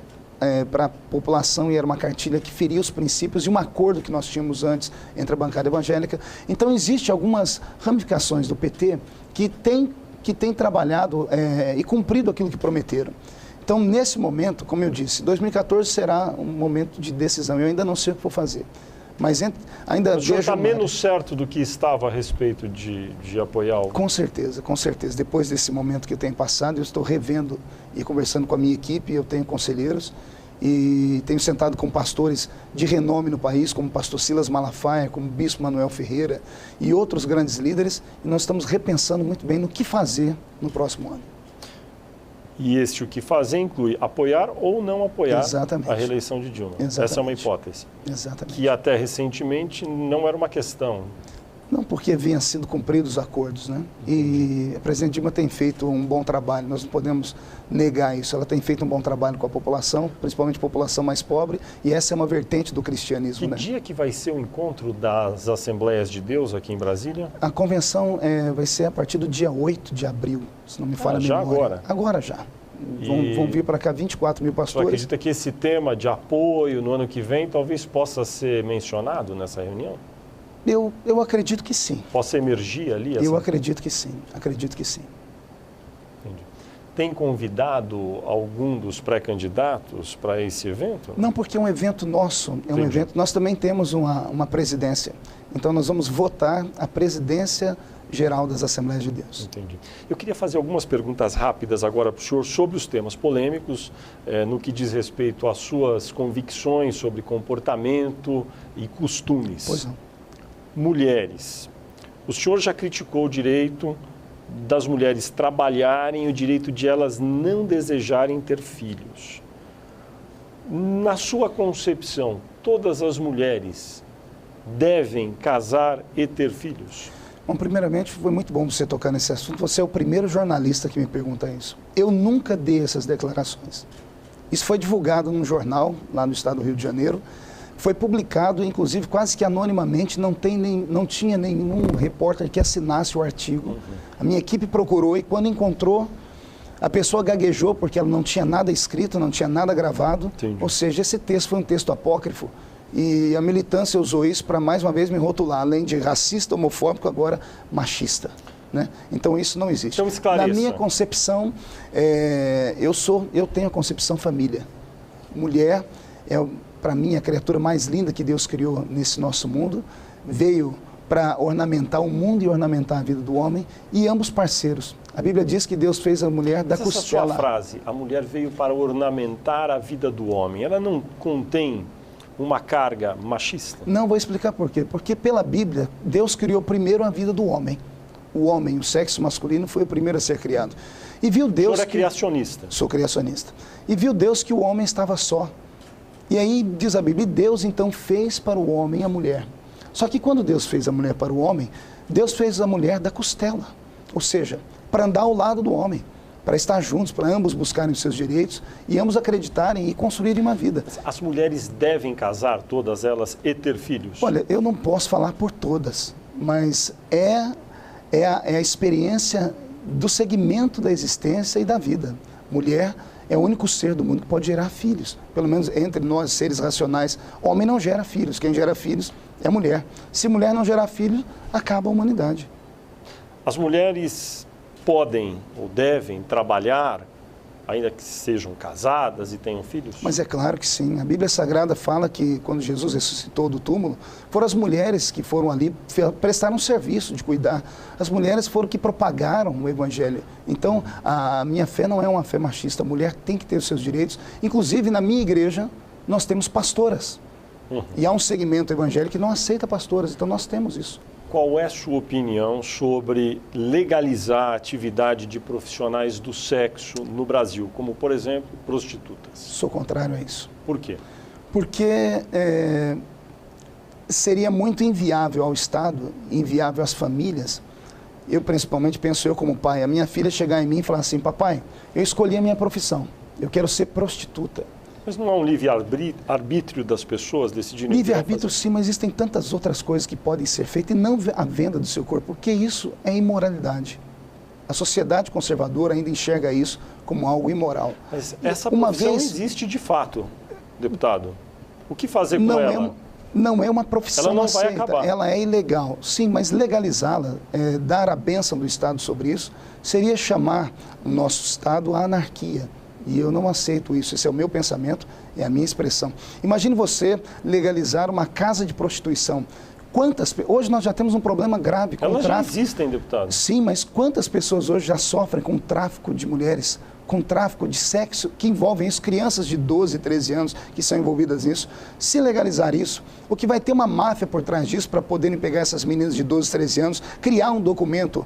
para a população, e era uma cartilha que feria os princípios de um acordo que nós tínhamos antes entre a bancada evangélica. Então, existem algumas ramificações do PT que têm trabalhado e cumprido aquilo que prometeram. Então, nesse momento, como eu disse, 2014 será um momento de decisão. Eu ainda não sei o que vou fazer. Mas ainda vejo... O senhor está menos certo do que estava a respeito de apoiar o... Com certeza, com certeza. Depois desse momento que eu tenho passado, eu estou revendo e conversando com a minha equipe, eu tenho conselheiros e tenho sentado com pastores de renome no país, como o pastor Silas Malafaia, como o bispo Manuel Ferreira e outros grandes líderes, e nós estamos repensando muito bem no que fazer no próximo ano. E o que fazer inclui apoiar ou não apoiar Exatamente. A reeleição de Dilma. Exatamente. Essa é uma hipótese. Exatamente. Que até recentemente não era uma questão. Não, porque vinham sendo cumpridos os acordos, né? E a presidente Dilma tem feito um bom trabalho, nós não podemos negar isso. Ela tem feito um bom trabalho com a população, principalmente a população mais pobre, e essa é uma vertente do cristianismo. Que dia que vai ser o encontro das Assembleias de Deus aqui em Brasília? A convenção vai ser a partir do dia 8 de abril, se não me falha a memória. Já agora? Agora já. Vão vir para cá 24 mil pastores. Você acredita que esse tema de apoio no ano que vem talvez possa ser mencionado nessa reunião? Eu acredito que sim. Possa emergir ali? Eu acredito que sim, acredito que sim. Entendi. Tem convidado algum dos pré-candidatos para esse evento? Não, porque é um evento nosso, é um evento. Nós também temos uma presidência. Então nós vamos votar a presidência geral das Assembleias de Deus. Entendi. Eu queria fazer algumas perguntas rápidas agora para o senhor sobre os temas polêmicos, no que diz respeito às suas convicções sobre comportamento e costumes. Pois não. Mulheres. O senhor já criticou o direito das mulheres trabalharem, o direito de elas não desejarem ter filhos. Na sua concepção, todas as mulheres devem casar e ter filhos? Bom, primeiramente, foi muito bom você tocar nesse assunto. Você é o primeiro jornalista que me pergunta isso. Eu nunca dei essas declarações. Isso foi divulgado num jornal, lá no estado do Rio de Janeiro. Foi publicado, inclusive, quase que anonimamente, não tinha nenhum repórter que assinasse o artigo. A minha equipe procurou e quando encontrou, a pessoa gaguejou porque ela não tinha nada escrito, não tinha nada gravado. Entendi. Ou seja, esse texto foi um texto apócrifo. E a militância usou isso para, mais uma vez, me rotular, além de racista, homofóbico, agora machista. Né? Então, isso não existe. Então, esclareça. Na minha concepção, eu tenho a concepção família. Mulher é, para mim, a criatura mais linda que Deus criou nesse nosso mundo, veio para ornamentar o mundo e ornamentar a vida do homem, e ambos parceiros. A Bíblia diz que Deus fez a mulher da costela. Essa sua frase, a mulher veio para ornamentar a vida do homem, ela não contém uma carga machista? Não, vou explicar por quê. Porque pela Bíblia, Deus criou primeiro a vida do homem. o homem, o sexo masculino, foi o primeiro a ser criado. E viu Deus... O senhor é criacionista. Sou criacionista. E viu Deus que o homem estava só. E aí diz a Bíblia, Deus então fez para o homem a mulher. Só que quando Deus fez a mulher para o homem, Deus fez a mulher da costela. Ou seja, para andar ao lado do homem, para estar juntos, para ambos buscarem os seus direitos e ambos acreditarem e construírem uma vida. As mulheres devem casar, todas elas, e ter filhos? Olha, eu não posso falar por todas, mas é a experiência do segmento da existência e da vida. Mulher é o único ser do mundo que pode gerar filhos. Pelo menos entre nós, seres racionais, homem não gera filhos. Quem gera filhos é mulher. Se mulher não gerar filhos, acaba a humanidade. As mulheres podem ou devem trabalhar, ainda que sejam casadas e tenham filhos? Mas é claro que sim. A Bíblia Sagrada fala que quando Jesus ressuscitou do túmulo, foram as mulheres que foram ali, prestaram um serviço de cuidar. As mulheres foram que propagaram o Evangelho. Então, a minha fé não é uma fé machista. A mulher tem que ter os seus direitos. Inclusive, na minha igreja, nós temos pastoras. E há um segmento evangélico que não aceita pastoras. Então, nós temos isso. Qual é a sua opinião sobre legalizar a atividade de profissionais do sexo no Brasil, como, por exemplo, prostitutas? Sou contrário a isso. Por quê? Porque seria muito inviável ao Estado, inviável às famílias. Eu, principalmente, penso eu como pai, a minha filha chegar em mim e falar assim, papai, eu escolhi a minha profissão, eu quero ser prostituta. Mas não há um livre-arbítrio das pessoas decidirem? Livre-arbítrio sim, mas existem tantas outras coisas que podem ser feitas e não a venda do seu corpo, porque isso é imoralidade. A sociedade conservadora ainda enxerga isso como algo imoral. Mas essa profissão existe de fato, deputado. O que fazer com ela? Não é uma profissão ela não aceita, vai acabar. Ela é ilegal. Sim, mas legalizá-la, dar a bênção do Estado sobre isso, seria chamar o nosso Estado à anarquia. E eu não aceito isso, esse é o meu pensamento, é a minha expressão. Imagine você legalizar uma casa de prostituição. Hoje nós já temos um problema grave com o tráfico. Elas já existem, deputado. Sim, mas quantas pessoas hoje já sofrem com o tráfico de mulheres, com tráfico de sexo, que envolvem isso, crianças de 12, 13 anos que são envolvidas nisso. Se legalizar isso, o que vai ter uma máfia por trás disso para poderem pegar essas meninas de 12, 13 anos, criar um documento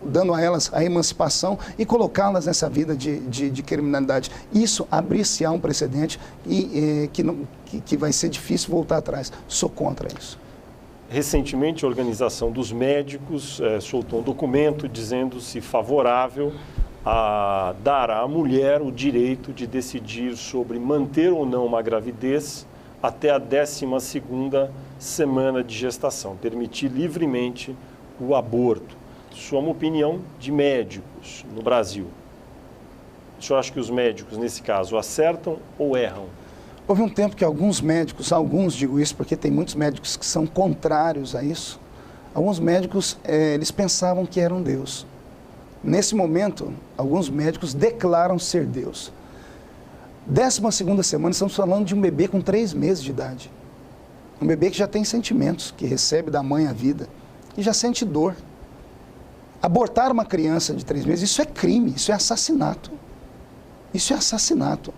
dando a elas a emancipação e colocá-las nessa vida de criminalidade. Isso abrir-se-á um precedente que vai ser difícil voltar atrás. Sou contra isso. Recentemente, a Organização dos Médicos soltou um documento dizendo-se favorável a dar à mulher o direito de decidir sobre manter ou não uma gravidez até a 12ª semana de gestação, permitir livremente o aborto. Isso é uma opinião de médicos no Brasil. O senhor acha que os médicos, nesse caso, acertam ou erram? Houve um tempo que alguns médicos, digo isso porque tem muitos médicos que são contrários a isso, alguns médicos, eles pensavam que eram Deus. Nesse momento, alguns médicos declaram ser Deus. 12ª semana, estamos falando de um bebê com 3 meses de idade. Um bebê que já tem sentimentos, que recebe da mãe a vida, que já sente dor. Abortar uma criança de 3 meses, isso é crime, isso é assassinato. Isso é assassinato.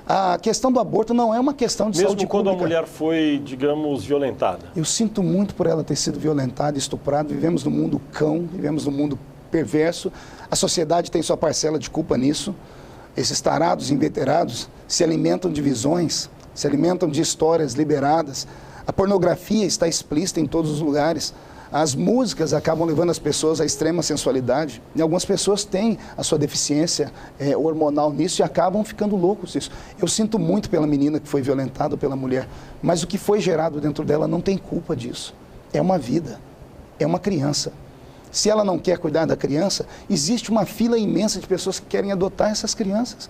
A questão do aborto não é uma questão de saúde pública. Mesmo quando a mulher foi, digamos, violentada? Eu sinto muito por ela ter sido violentada, estuprada. Vivemos num mundo cão, vivemos num mundo perverso. A sociedade tem sua parcela de culpa nisso. Esses tarados inveterados se alimentam de visões, se alimentam de histórias liberadas. A pornografia está explícita em todos os lugares. As músicas acabam levando as pessoas à extrema sensualidade. E algumas pessoas têm a sua deficiência hormonal nisso e acabam ficando loucos disso. Eu sinto muito pela menina que foi violentada, pela mulher, mas o que foi gerado dentro dela não tem culpa disso. É uma vida, é uma criança. Se ela não quer cuidar da criança, existe uma fila imensa de pessoas que querem adotar essas crianças.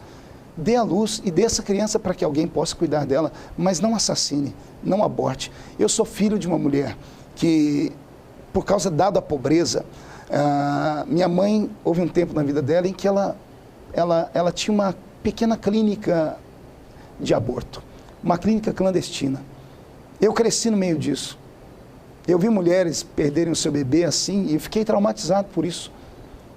Dê a luz e dê essa criança para que alguém possa cuidar dela, mas não assassine, não aborte. Eu sou filho de uma mulher que, por causa dada a pobreza, minha mãe, houve um tempo na vida dela em que ela tinha uma pequena clínica de aborto, uma clínica clandestina. Eu cresci no meio disso. Eu vi mulheres perderem o seu bebê assim e fiquei traumatizado por isso.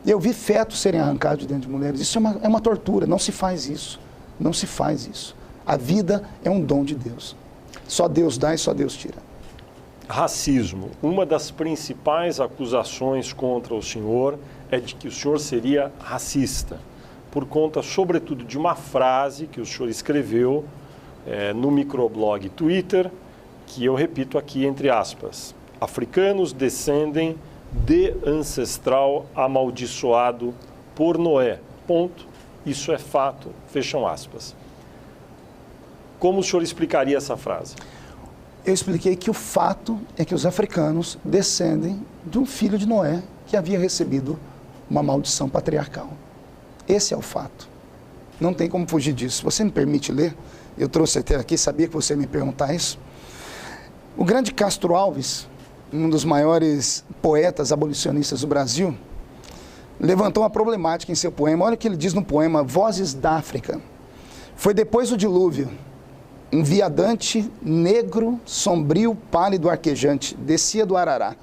Eu vi fetos serem arrancados de dentro de mulheres. Isso é uma tortura, não se faz isso. Não se faz isso. A vida é um dom de Deus. Só Deus dá e só Deus tira. racismo. Uma das principais acusações contra o senhor é de que o senhor seria racista, por conta, sobretudo, de uma frase que o senhor escreveu no microblog Twitter, que eu repito aqui entre aspas: africanos descendem de ancestral amaldiçoado por Noé. Ponto. Isso é fato. Fecham aspas. Como o senhor explicaria essa frase? Eu expliquei que o fato é que os africanos descendem de um filho de Noé que havia recebido uma maldição patriarcal. Esse é o fato. Não tem como fugir disso. Você me permite ler? Eu trouxe até aqui, sabia que você ia me perguntar isso. O grande Castro Alves, um dos maiores poetas abolicionistas do Brasil, levantou uma problemática em seu poema. Olha o que ele diz no poema Vozes da África. Foi depois do dilúvio, um viadante negro, sombrio, pálido, arquejante, descia do Arará.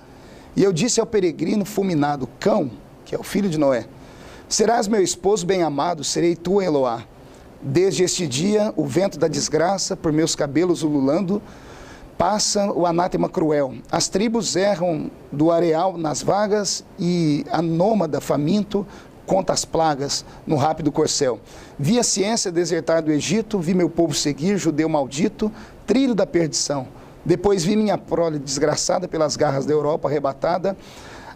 E eu disse ao peregrino fulminado, Cão, que é o filho de Noé, serás meu esposo bem-amado, serei tua Eloá. Desde este dia, o vento da desgraça, por meus cabelos ululando, passa o anátema cruel. As tribos erram do areal nas vagas e a nômada faminto conta as plagas no rápido corcel. Vi a ciência desertar do Egito, vi meu povo seguir, judeu maldito, trilho da perdição. Depois vi minha prole desgraçada pelas garras da Europa arrebatada,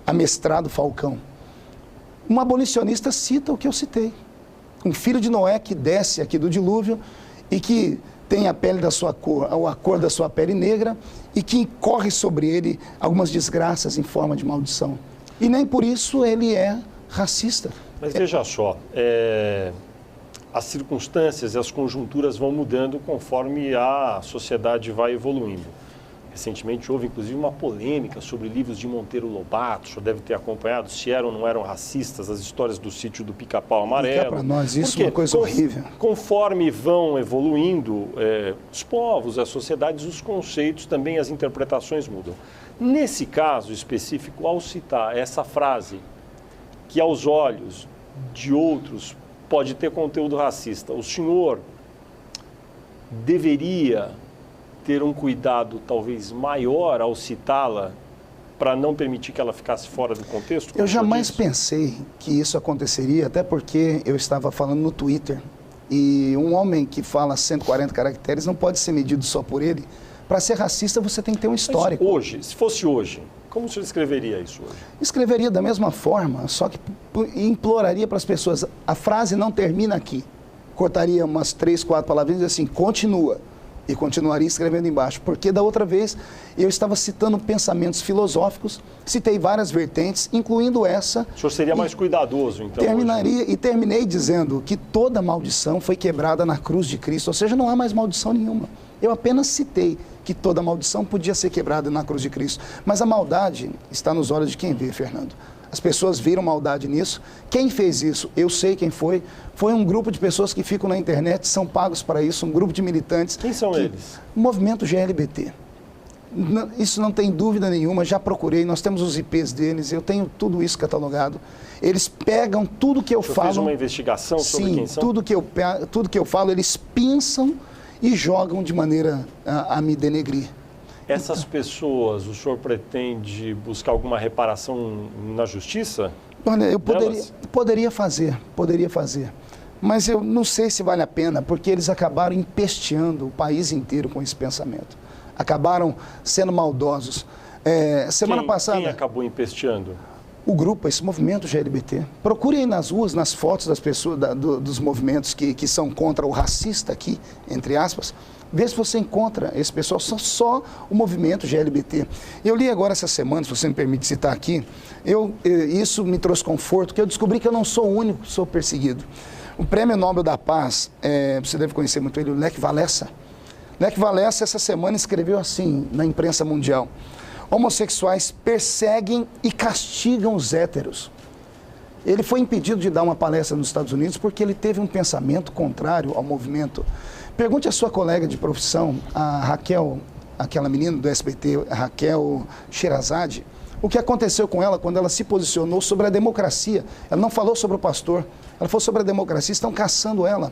amestrado falcão. Um abolicionista cita o que eu citei. Um filho de Noé que desce aqui do dilúvio e que tem a pele da sua cor, ou a cor da sua pele negra, e que corre sobre ele algumas desgraças em forma de maldição. E nem por isso ele é racista. Mas veja só, as circunstâncias e as conjunturas vão mudando conforme a sociedade vai evoluindo. Recentemente houve, inclusive, uma polêmica sobre livros de Monteiro Lobato. O senhor deve ter acompanhado se eram ou não eram racistas, as histórias do sítio do Pica-Pau Amarelo. Para nós isso é uma coisa horrível. Conforme vão evoluindo os povos, as sociedades, os conceitos, também as interpretações mudam. Nesse caso específico, ao citar essa frase, que aos olhos de outros pode ter conteúdo racista, o senhor deveria ter um cuidado talvez maior ao citá-la para não permitir que ela ficasse fora do contexto? Eu jamais pensei que isso aconteceria, até porque eu estava falando no Twitter e um homem que fala 140 caracteres não pode ser medido só por ele. Para ser racista você tem que ter um histórico. Mas hoje, se fosse hoje, como o senhor escreveria isso hoje? Escreveria da mesma forma, só que imploraria para as pessoas, a frase não termina aqui. Cortaria umas 3, 4 palavrinhas e assim, continua. E continuaria escrevendo embaixo, porque da outra vez eu estava citando pensamentos filosóficos, citei várias vertentes, incluindo essa. O senhor seria mais cuidadoso, então? Terminei dizendo que toda maldição foi quebrada na cruz de Cristo, ou seja, não há mais maldição nenhuma. Eu apenas citei que toda maldição podia ser quebrada na cruz de Cristo. Mas a maldade está nos olhos de quem vê, Fernando. As pessoas viram maldade nisso. Quem fez isso? Eu sei quem foi. Foi um grupo de pessoas que ficam na internet, são pagos para isso, um grupo de militantes. Quem são eles? O movimento GLBT. Isso não tem dúvida nenhuma, já procurei, nós temos os IPs deles, eu tenho tudo isso catalogado. Eles pegam tudo que eu falo... Fez uma investigação sobre quem são? Tudo que eu falo, eles pinçam e jogam de maneira a me denegrir. Essas pessoas, o senhor pretende buscar alguma reparação na justiça? Olha, eu poderia fazer. Mas eu não sei se vale a pena, porque eles acabaram empesteando o país inteiro com esse pensamento. Acabaram sendo maldosos. Semana passada... Quem acabou empesteando? O grupo, esse movimento GLBT. Procurem nas ruas, nas fotos das pessoas, dos movimentos que são contra o racista aqui, entre aspas. Vê se você encontra esse pessoal, só o movimento GLBT. Eu li agora essa semana, se você me permite citar aqui, isso me trouxe conforto, porque eu descobri que eu não sou o único que sou perseguido. O Prêmio Nobel da Paz, você deve conhecer muito ele, o Lech Walesa. Lech Walesa, essa semana, escreveu assim na imprensa mundial: homossexuais perseguem e castigam os héteros. Ele foi impedido de dar uma palestra nos Estados Unidos porque ele teve um pensamento contrário ao movimento. Pergunte à sua colega de profissão, a Raquel, aquela menina do SBT, a Raquel Sherazade, o que aconteceu com ela quando ela se posicionou sobre a democracia. Ela não falou sobre o pastor, ela falou sobre a democracia, estão caçando ela.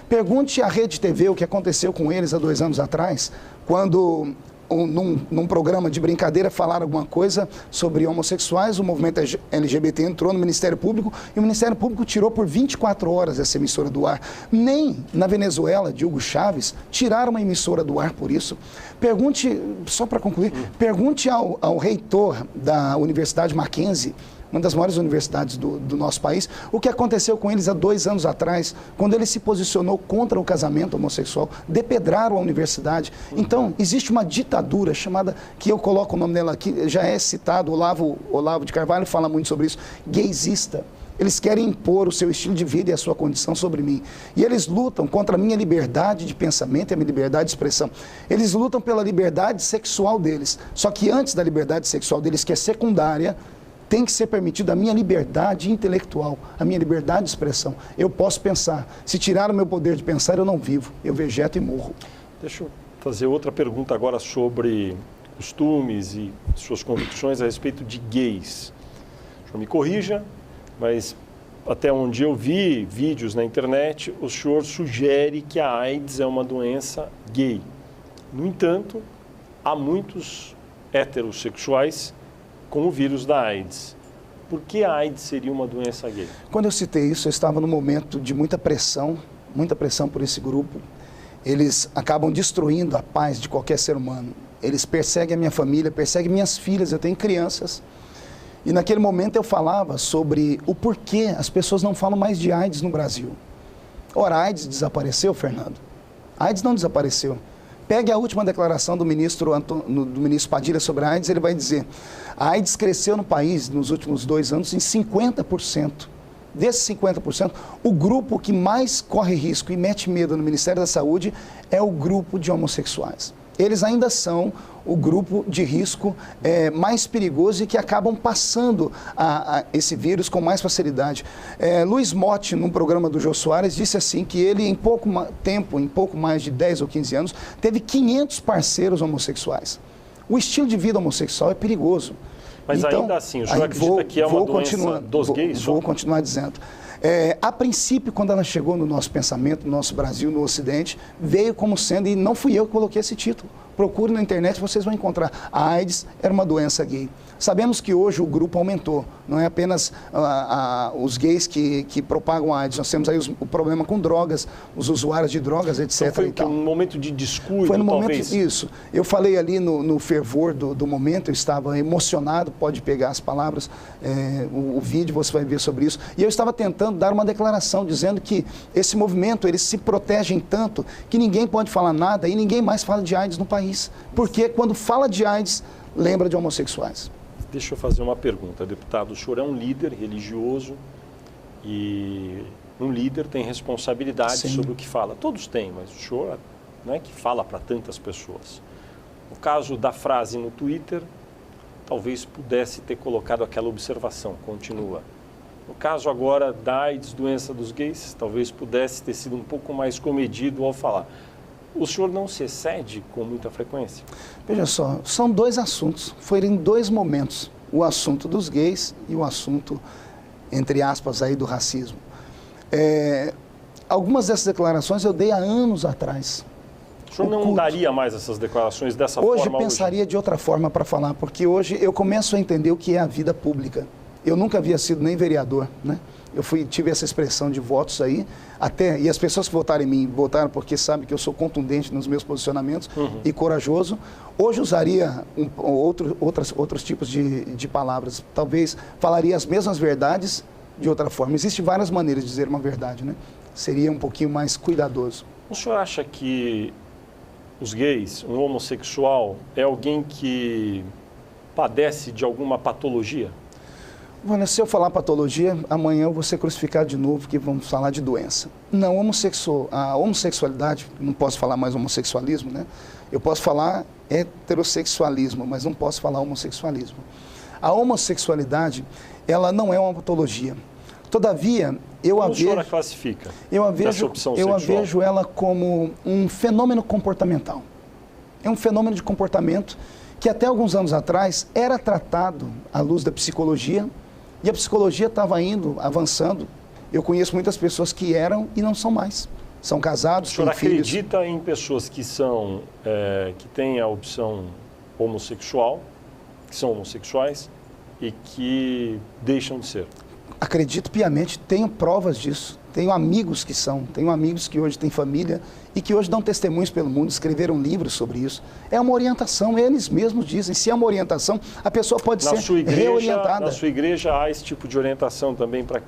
Pergunte à Rede TV o que aconteceu com eles há 2 anos atrás, quando num programa de brincadeira, falaram alguma coisa sobre homossexuais, o movimento LGBT entrou no Ministério Público e o Ministério Público tirou por 24 horas essa emissora do ar. Nem na Venezuela, de Hugo Chávez, tiraram uma emissora do ar por isso. Pergunte, só para concluir, pergunte ao reitor da Universidade Mackenzie, uma das maiores universidades do nosso país, o que aconteceu com eles há 2 anos atrás, quando ele se posicionou contra o casamento homossexual, depedraram a universidade. Então, existe uma ditadura chamada, que eu coloco o nome dela aqui, já é citado, Olavo de Carvalho fala muito sobre isso, gaysista. Eles querem impor o seu estilo de vida e a sua condição sobre mim. E eles lutam contra a minha liberdade de pensamento e a minha liberdade de expressão. Eles lutam pela liberdade sexual deles. Só que antes da liberdade sexual deles, que é secundária, tem que ser permitida a minha liberdade intelectual, a minha liberdade de expressão. Eu posso pensar. Se tirar o meu poder de pensar, eu não vivo. Eu vegeto e morro. Deixa eu fazer outra pergunta agora sobre costumes e suas convicções a respeito de gays. O senhor me corrija, mas até onde eu vi vídeos na internet, o senhor sugere que a AIDS é uma doença gay. No entanto, há muitos heterossexuais com o vírus da AIDS. Por que a AIDS seria uma doença gay? Quando eu citei isso, eu estava num momento de muita pressão por esse grupo. Eles acabam destruindo a paz de qualquer ser humano. Eles perseguem a minha família, perseguem minhas filhas, eu tenho crianças. E naquele momento eu falava sobre o porquê as pessoas não falam mais de AIDS no Brasil. Ora, a AIDS desapareceu, Fernando? A AIDS não desapareceu. Pegue a última declaração do ministro Padilha sobre a AIDS, ele vai dizer: a AIDS cresceu no país nos últimos 2 anos em 50%. Desses 50%, o grupo que mais corre risco e mete medo no Ministério da Saúde é o grupo de homossexuais. Eles ainda são o grupo de risco mais perigoso e que acabam passando esse vírus com mais facilidade. Luiz Motti, num programa do Jô Soares, disse assim que ele, em pouco tempo, em pouco mais de 10 ou 15 anos, teve 500 parceiros homossexuais. O estilo de vida homossexual é perigoso. Mas então, ainda assim, o senhor acredita que é uma doença dos gays? Vou continuar dizendo. A princípio, quando ela chegou no nosso pensamento, no nosso Brasil, no Ocidente, veio como sendo, e não fui eu que coloquei esse título. Procure na internet, vocês vão encontrar. A AIDS era uma doença gay. Sabemos que hoje o grupo aumentou. Não é apenas os gays que propagam a AIDS. Nós temos aí o problema com drogas, os usuários de drogas, etc. Então foi um momento de descuido, foi no talvez? Momento, isso. Eu falei ali no fervor do momento, eu estava emocionado, pode pegar as palavras, o vídeo você vai ver sobre isso. E eu estava tentando dar uma declaração, dizendo que esse movimento, eles se protegem tanto que ninguém pode falar nada e ninguém mais fala de AIDS no país. Porque quando fala de AIDS, lembra de homossexuais. Deixa eu fazer uma pergunta, deputado. O senhor é um líder religioso e um líder tem responsabilidade Sim. sobre o que fala. Todos têm, mas o senhor não é que fala para tantas pessoas. No caso da frase no Twitter, talvez pudesse ter colocado aquela observação, continua. No caso agora da AIDS, doença dos gays, talvez pudesse ter sido um pouco mais comedido ao falar. O senhor não se excede com muita frequência? Veja só, são 2 assuntos, foram em 2 momentos, o assunto dos gays e o assunto, entre aspas, aí do racismo. Algumas dessas declarações eu dei há anos atrás. O senhor não daria mais essas declarações dessa forma? Hoje pensaria de outra forma para falar, porque hoje eu começo a entender o que é a vida pública. Eu nunca havia sido nem vereador, né? Eu tive essa expressão de votos aí, e as pessoas que votaram em mim, votaram porque sabem que eu sou contundente nos meus posicionamentos e corajoso. Hoje usaria outros tipos de palavras, talvez falaria as mesmas verdades de outra forma. Existem várias maneiras de dizer uma verdade, né? Seria um pouquinho mais cuidadoso. O senhor acha que os gays, um homossexual, é alguém que padece de alguma patologia? Olha, se eu falar patologia, amanhã eu vou ser crucificado de novo, que vamos falar de doença. Não, a homossexualidade, não posso falar mais homossexualismo, né? Eu posso falar heterossexualismo, mas não posso falar homossexualismo. A homossexualidade, ela não é uma patologia. Todavia, eu a vejo... Como a senhora classifica essa opção sexual? Eu a vejo ela como um fenômeno comportamental. É um fenômeno de comportamento que até alguns anos atrás era tratado à luz da psicologia, e a psicologia estava avançando. Eu conheço muitas pessoas que eram e não são mais. São casados, têm filhos. O senhor acredita em pessoas que têm a opção homossexual, que são homossexuais e que deixam de ser? Acredito piamente, tenho provas disso. Tenho amigos que são, tenho amigos que hoje têm família e que hoje dão testemunhos pelo mundo, escreveram livros sobre isso. É uma orientação, eles mesmos dizem. Se é uma orientação, a pessoa pode ser reorientada. Na sua igreja há esse tipo de orientação também para,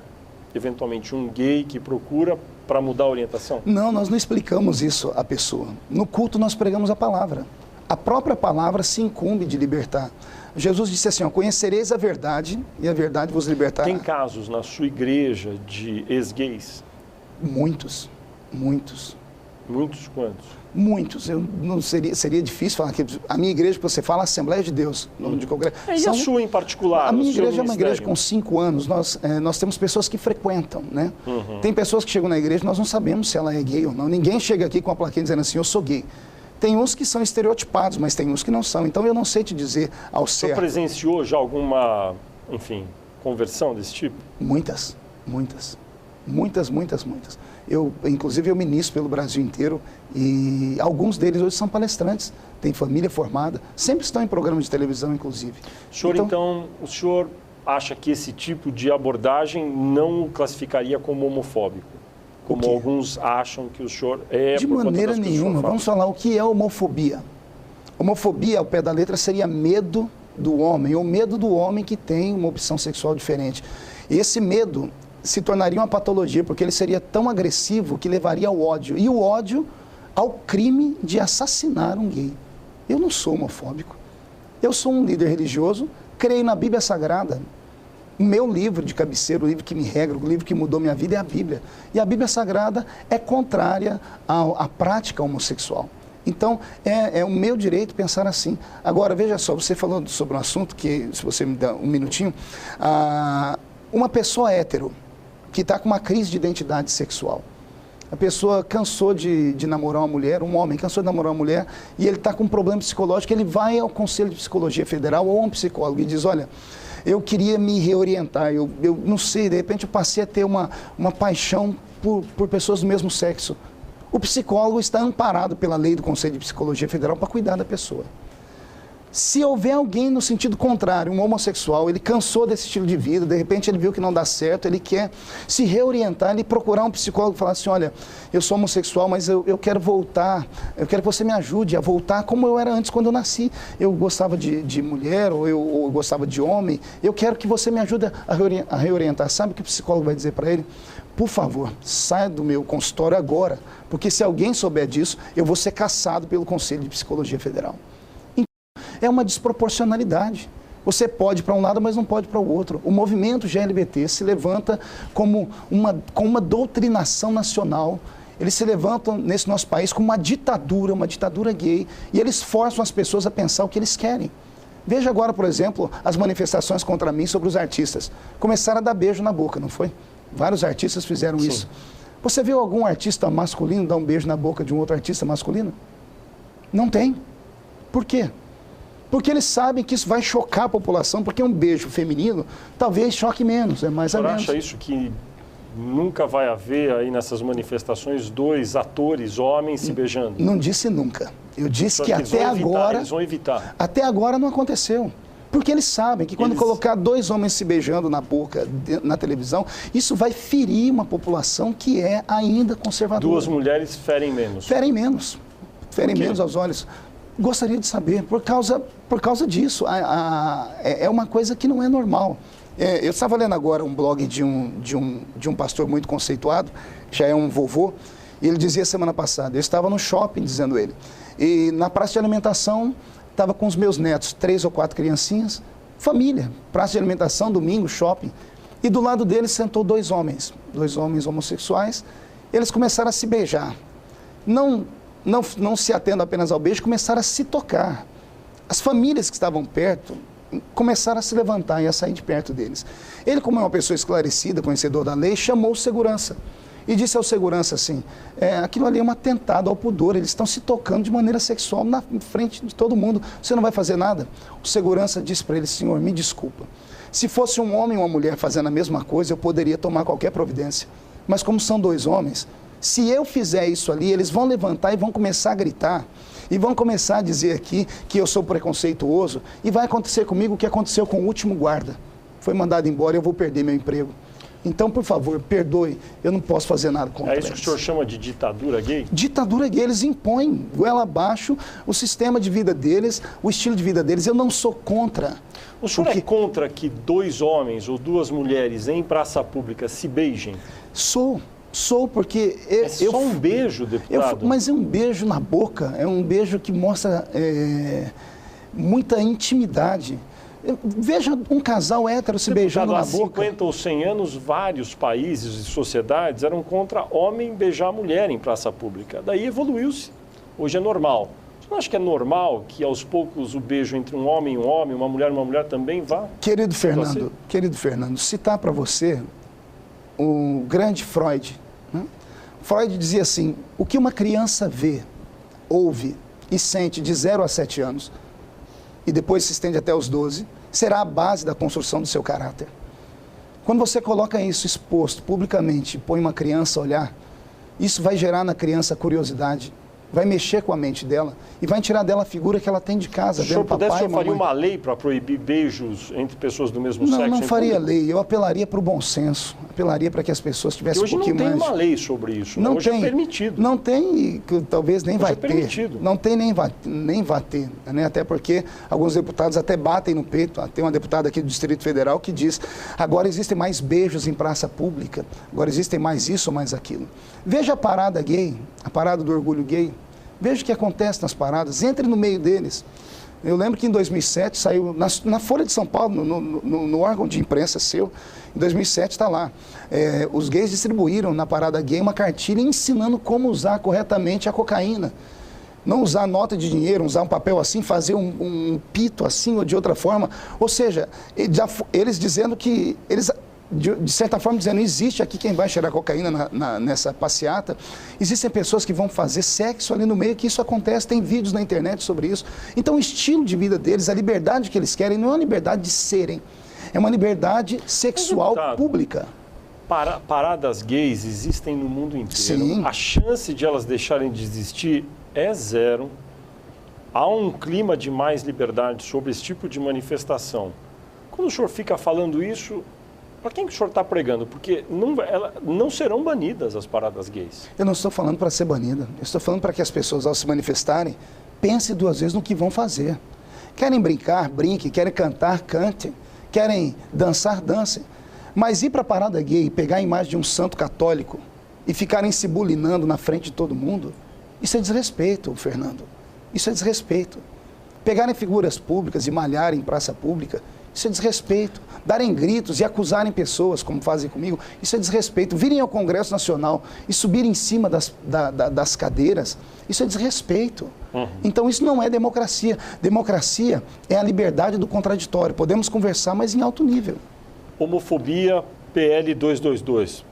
eventualmente, um gay que procura para mudar a orientação? Não, nós não explicamos isso à pessoa. No culto nós pregamos a palavra. A própria palavra se incumbe de libertar. Jesus disse assim, ó, conhecereis a verdade e a verdade vos libertará. Tem casos na sua igreja de ex-gays? Muitos, muitos. Muitos quantos? Muitos. Eu não seria difícil falar que a minha igreja, que você fala, Assembleia de Deus, nome de congregação. E a sua em particular? A minha igreja é uma igreja com 5 anos. Nós temos pessoas que frequentam, né? Tem pessoas que chegam na igreja, nós não sabemos se ela é gay ou não. Ninguém chega aqui com a plaquinha dizendo assim, eu sou gay. Tem uns que são estereotipados, mas tem uns que não são. Então eu não sei te dizer ao certo. Você presenciou já alguma, enfim, conversão desse tipo? Muitas, muitas. Muitas, muitas, muitas. Inclusive, eu ministro pelo Brasil inteiro e alguns deles hoje são palestrantes, têm família formada, sempre estão em programas de televisão, inclusive. Então, o senhor acha que esse tipo de abordagem não o classificaria como homofóbico? Como alguns acham que o senhor é... De maneira nenhuma. Vamos falar o que é homofobia. Homofobia, ao pé da letra, seria medo do homem, ou medo do homem que tem uma opção sexual diferente. E esse medo se tornaria uma patologia, porque ele seria tão agressivo que levaria ao ódio. E o ódio ao crime de assassinar um gay. Eu não sou homofóbico. Eu sou um líder religioso, creio na Bíblia Sagrada. O meu livro de cabeceira, o livro que me regra, o livro que mudou minha vida é a Bíblia. E a Bíblia Sagrada é contrária à prática homossexual. Então, é o meu direito pensar assim. Agora, veja só, você falou sobre um assunto que, se você me dá um minutinho, uma pessoa hétero que está com uma crise de identidade sexual. A pessoa cansou de namorar uma mulher, um homem cansou de namorar uma mulher e ele está com um problema psicológico, ele vai ao Conselho de Psicologia Federal ou a um psicólogo e diz, olha, eu queria me reorientar, eu não sei, de repente eu passei a ter uma paixão por pessoas do mesmo sexo. O psicólogo está amparado pela lei do Conselho de Psicologia Federal para cuidar da pessoa. Se houver alguém no sentido contrário, um homossexual, ele cansou desse estilo de vida, de repente ele viu que não dá certo, ele quer se reorientar, ele procurar um psicólogo e falar assim, olha, eu sou homossexual, mas eu quero voltar, eu quero que você me ajude a voltar como eu era antes quando eu nasci. Eu gostava de mulher ou eu gostava de homem, eu quero que você me ajude a reorientar. Sabe o que o psicólogo vai dizer para ele? Por favor, saia do meu consultório agora, porque se alguém souber disso, eu vou ser cassado pelo Conselho de Psicologia Federal. É uma desproporcionalidade. Você pode para um lado, mas não pode para o outro. O movimento GLBT se levanta com uma doutrinação nacional. Eles se levantam nesse nosso país como uma ditadura gay, e eles forçam as pessoas a pensar o que eles querem. Veja agora, por exemplo, as manifestações contra mim sobre os artistas. Começaram a dar beijo na boca, não foi? Vários artistas fizeram isso. Você viu algum artista masculino dar um beijo na boca de um outro artista masculino? Não tem. Por quê? Porque eles sabem que isso vai chocar a população, porque um beijo feminino talvez choque menos, é mais ou menos. Você acha isso que nunca vai haver aí nessas manifestações 2 atores, homens se beijando? Não disse nunca. Eu disse que até agora... Eles vão evitar. Até agora não aconteceu. Porque eles sabem que quando colocar 2 homens se beijando na boca, na televisão, isso vai ferir uma população que é ainda conservadora. 2 mulheres ferem menos. Ferem menos. Ferem menos aos olhos. Gostaria de saber, por causa disso, é uma coisa que não é normal. Eu estava lendo agora um blog de um pastor muito conceituado, já é um vovô, e ele dizia semana passada, eu estava no shopping, dizendo ele, e na praça de alimentação, estava com os meus netos, 3 ou 4 criancinhas, família, praça de alimentação, domingo, shopping, e do lado deles sentou 2 homens homossexuais, eles começaram a se beijar. Não se atendo apenas ao beijo, começaram a se tocar. As famílias que estavam perto começaram a se levantar e a sair de perto deles. Ele, como é uma pessoa esclarecida, conhecedor da lei, chamou o segurança e disse ao segurança assim, aquilo ali é um atentado ao pudor, eles estão se tocando de maneira sexual na frente de todo mundo, você não vai fazer nada? O segurança disse para ele, senhor, me desculpa, se fosse um homem ou uma mulher fazendo a mesma coisa, eu poderia tomar qualquer providência, mas como são 2 homens, Se eu fizer isso ali, eles vão levantar e vão começar a gritar. E vão começar a dizer aqui que eu sou preconceituoso. E vai acontecer comigo o que aconteceu com o último guarda. Foi mandado embora e eu vou perder meu emprego. Então, por favor, perdoe, eu não posso fazer nada contra eles. É isso que o senhor chama de ditadura gay? Ditadura gay, eles impõem goela abaixo o sistema de vida deles, o estilo de vida deles. Eu não sou contra. O senhor é contra que 2 homens ou 2 mulheres em praça pública se beijem? Sou porque... É só um beijo, deputado? Mas é um beijo na boca, é um beijo que mostra muita intimidade. Veja um casal hétero se beijando na boca. Há 50 ou 100 anos, vários países e sociedades eram contra homem beijar mulher em praça pública. Daí evoluiu-se. Hoje é normal. Você não acha que é normal que aos poucos o beijo entre um homem, uma mulher também vá? Querido Fernando, citar para você o grande Freud. Né? Freud dizia assim, o que uma criança vê, ouve e sente de 0 a 7 anos, e depois se estende até os 12, será a base da construção do seu caráter. Quando você coloca isso exposto publicamente, põe uma criança a olhar, isso vai gerar na criança curiosidade, vai mexer com a mente dela e vai tirar dela a figura que ela tem de casa, vendo papai e mamãe. Se o senhor pudesse, o senhor faria uma lei para proibir beijos entre pessoas do mesmo sexo? Não faria lei, eu apelaria para o bom senso, apelaria para que as pessoas tivessem um pouquinho mais... Hoje não tem uma lei sobre isso, não hoje tem, é permitido. Não tem, talvez nem vai ter. Permitido. Não tem nem vai ter, né? Até porque alguns deputados até batem no peito. Tem uma deputada aqui do Distrito Federal que diz, agora existem mais beijos em praça pública, agora existem mais isso ou mais aquilo. Veja a parada gay, a parada do orgulho gay. Veja o que acontece nas paradas, entre no meio deles. Eu lembro que em 2007 saiu, na Folha de São Paulo, no órgão de imprensa seu, em 2007 está lá. Os gays distribuíram na parada gay uma cartilha ensinando como usar corretamente a cocaína. Não usar nota de dinheiro, usar um papel assim, fazer um pito assim ou de outra forma. Ou seja, eles dizendo que... De certa forma, dizendo, existe aqui quem vai cheirar cocaína nessa passeata, existem pessoas que vão fazer sexo ali no meio, que isso acontece, tem vídeos na internet sobre isso. Então, o estilo de vida deles, a liberdade que eles querem, não é uma liberdade de serem, é uma liberdade sexual pública. Paradas gays existem no mundo inteiro. Sim. A chance de elas deixarem de existir é 0. Há um clima de mais liberdade sobre esse tipo de manifestação. Quando o senhor fica falando isso... Para quem que o senhor está pregando? Porque não serão banidas as paradas gays. Eu não estou falando para ser banida. Eu estou falando para que as pessoas, ao se manifestarem, pensem 2 vezes no que vão fazer. Querem brincar, brinquem. Querem cantar, cantem. Querem dançar, dancem. Mas ir para a parada gay, pegar a imagem de um santo católico e ficarem se bulinando na frente de todo mundo, isso é desrespeito, Fernando. Isso é desrespeito. Pegarem figuras públicas e malharem em praça pública, isso é desrespeito. Darem gritos e acusarem pessoas, como fazem comigo, isso é desrespeito. Virem ao Congresso Nacional e subirem em cima das cadeiras, isso é desrespeito. Então isso não é democracia. Democracia é a liberdade do contraditório. Podemos conversar, mas em alto nível. Homofobia, PL 122,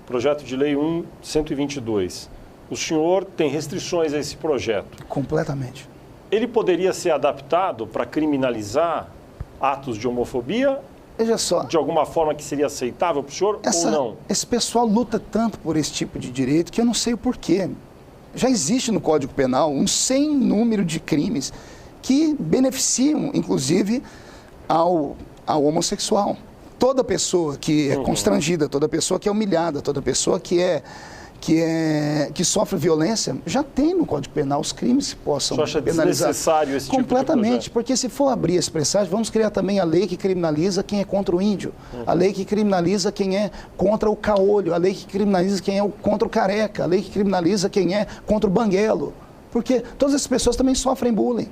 projeto de lei 122. O senhor tem restrições a esse projeto? Completamente. Ele poderia ser adaptado para criminalizar atos de homofobia? Veja só. De alguma forma que seria aceitável para o senhor ou não? Esse pessoal luta tanto por esse tipo de direito que eu não sei o porquê. Já existe no Código Penal um sem número de crimes que beneficiam, inclusive, ao homossexual. Toda pessoa que é constrangida, toda pessoa que é humilhada, toda pessoa que sofre violência, já tem no Código Penal os crimes que possam penalizar. Você acha desnecessário esse tipo de projeto? Completamente, porque se for abrir esse presságio, vamos criar também a lei que criminaliza quem é contra o índio, a lei que criminaliza quem é contra o caolho, a lei que criminaliza quem é contra o careca, a lei que criminaliza quem é contra o banguelo, porque todas essas pessoas também sofrem bullying.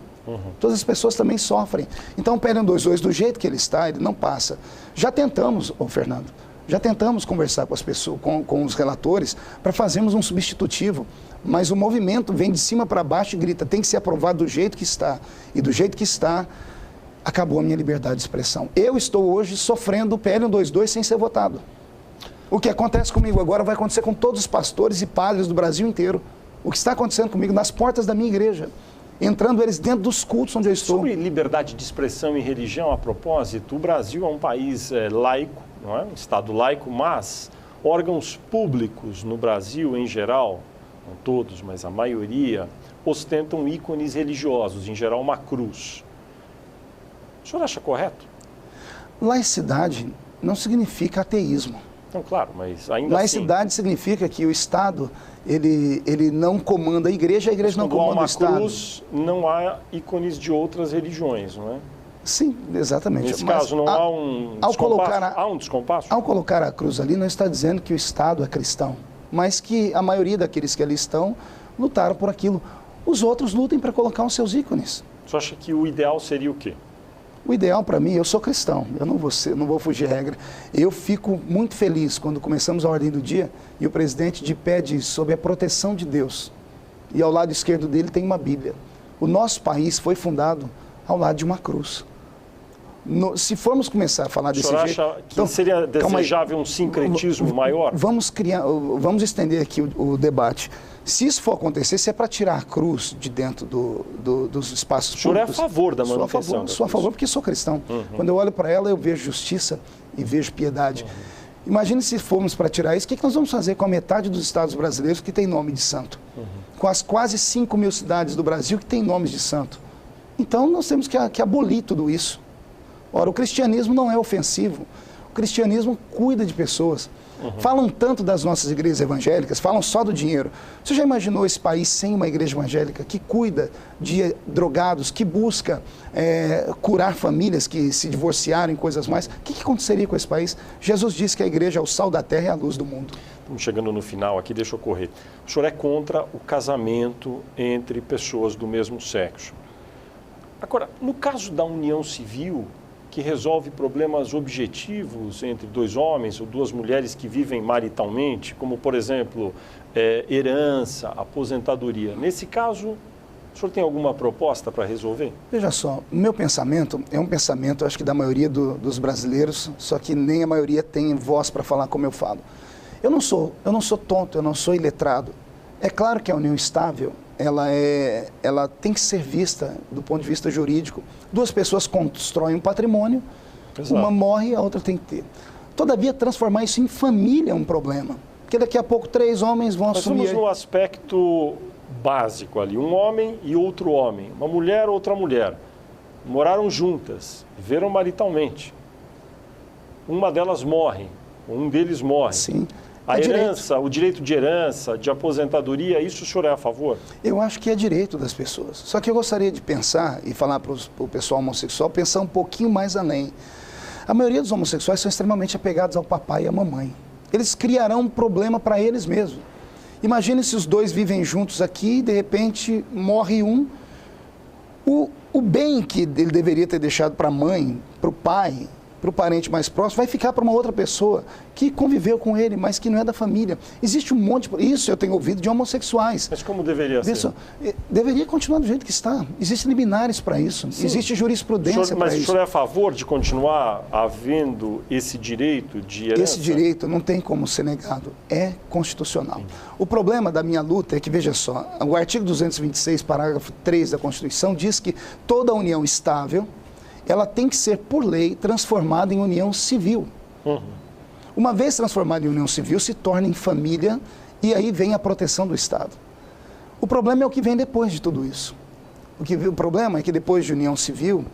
Todas as pessoas também sofrem. Então, o PL 122, do jeito que ele está, ele não passa. Já tentamos, Fernando, já tentamos conversar com as pessoas, com os relatores, para fazermos um substitutivo, mas o movimento vem de cima para baixo e grita, tem que ser aprovado do jeito que está. E do jeito que está, acabou a minha liberdade de expressão. Eu estou hoje sofrendo o PL 122 sem ser votado. O que acontece comigo agora vai acontecer com todos os pastores e padres do Brasil inteiro. O que está acontecendo comigo nas portas da minha igreja, entrando eles dentro dos cultos onde eu estou. Sobre liberdade de expressão e religião, a propósito, o Brasil é um país laico, não é? Um Estado laico, mas órgãos públicos no Brasil, em geral, não todos, mas a maioria, ostentam ícones religiosos, em geral uma cruz. O senhor acha correto? Laicidade não significa ateísmo. Não, claro, mas ainda Laicidade assim... significa que o Estado, ele não comanda a igreja não comanda o Estado. Quando há uma cruz, não há ícones de outras religiões, não é? Sim, exatamente. Nesse caso, não há um descompasso? Há um descompasso? Ao colocar a cruz ali, não está dizendo que o Estado é cristão, mas que a maioria daqueles que ali estão lutaram por aquilo. Os outros lutem para colocar os seus ícones. Você acha que o ideal seria o quê? O ideal para mim, eu sou cristão, eu não vou fugir à regra. Eu fico muito feliz quando começamos a ordem do dia e o presidente de pé diz sobre a proteção de Deus. E ao lado esquerdo dele tem uma Bíblia. O nosso país foi fundado ao lado de uma cruz. Se formos começar a falar desse jeito... O senhor acha que então, seria desejável um sincretismo maior? Vamos estender aqui o debate. Se isso for acontecer, se é para tirar a cruz de dentro dos espaços públicos... O senhor é a favor da manutenção? Sou a favor porque sou cristão. Quando eu olho para ela, eu vejo justiça e vejo piedade. Imagine se formos para tirar isso, o que nós vamos fazer com a metade dos estados brasileiros que tem nome de santo? Com as quase 5 mil cidades do Brasil que têm nomes de santo? Então, nós temos que abolir tudo isso. Ora, o cristianismo não é ofensivo. O cristianismo cuida de pessoas. Falam tanto das nossas igrejas evangélicas, falam só do dinheiro. Você já imaginou esse país sem uma igreja evangélica que cuida de drogados, que busca curar famílias que se divorciaram e coisas mais? O que aconteceria com esse país? Jesus disse que a igreja é o sal da terra e a luz do mundo. Estamos chegando no final aqui, deixa eu correr. O senhor é contra o casamento entre pessoas do mesmo sexo. Agora, no caso da união civil, que resolve problemas objetivos entre dois homens ou duas mulheres que vivem maritalmente, como, por exemplo, herança, aposentadoria. Nesse caso, o senhor tem alguma proposta para resolver? Veja só, o meu pensamento é um pensamento, acho que da maioria dos brasileiros, só que nem a maioria tem voz para falar como eu falo. Eu não sou tonto, eu não sou iletrado. É claro que a união estável, ela tem que ser vista do ponto de vista jurídico. Duas pessoas constroem um patrimônio, exato. Uma morre e a outra tem que ter. Todavia, transformar isso em família é um problema. Porque daqui a pouco 3 homens vão assumir... Nós estamos no aspecto básico ali, um homem e outro homem, uma mulher, outra mulher. Moraram juntas, viveram maritalmente. Uma delas morre, um deles morre. Sim. A herança, o direito de herança, de aposentadoria, isso o senhor é a favor? Eu acho que é direito das pessoas. Só que eu gostaria de pensar, e falar para o pessoal homossexual, pensar um pouquinho mais além. A maioria dos homossexuais são extremamente apegados ao papai e à mamãe. Eles criarão um problema para eles mesmos. Imagine se os dois vivem juntos aqui e, de repente, morre um. O bem que ele deveria ter deixado para a mãe, para o pai, para o parente mais próximo, vai ficar para uma outra pessoa que conviveu com ele, mas que não é da família. Existe um monte... Isso eu tenho ouvido de homossexuais. Mas como deveria ser? Deveria continuar do jeito que está. Existem liminares para isso. Sim. Existe jurisprudência para isso. Mas o senhor é a favor de continuar havendo esse direito de herança? Esse direito não tem como ser negado. É constitucional. Sim. O problema da minha luta é que, veja só, o artigo 226, parágrafo 3 da Constituição, diz que toda união estável ela tem que ser, por lei, transformada em união civil. Uma vez transformada em união civil, se torna em família e aí vem a proteção do Estado. O problema é o que vem depois de tudo isso. O problema é que depois de união civil,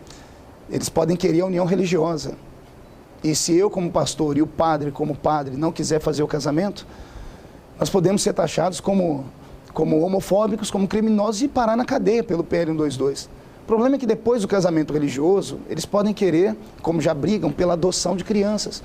eles podem querer a união religiosa. E se eu, como pastor, e o padre, como padre, não quiser fazer o casamento, nós podemos ser taxados como homofóbicos, como criminosos e parar na cadeia pelo PL 122. O problema é que depois do casamento religioso, eles podem querer, como já brigam, pela adoção de crianças.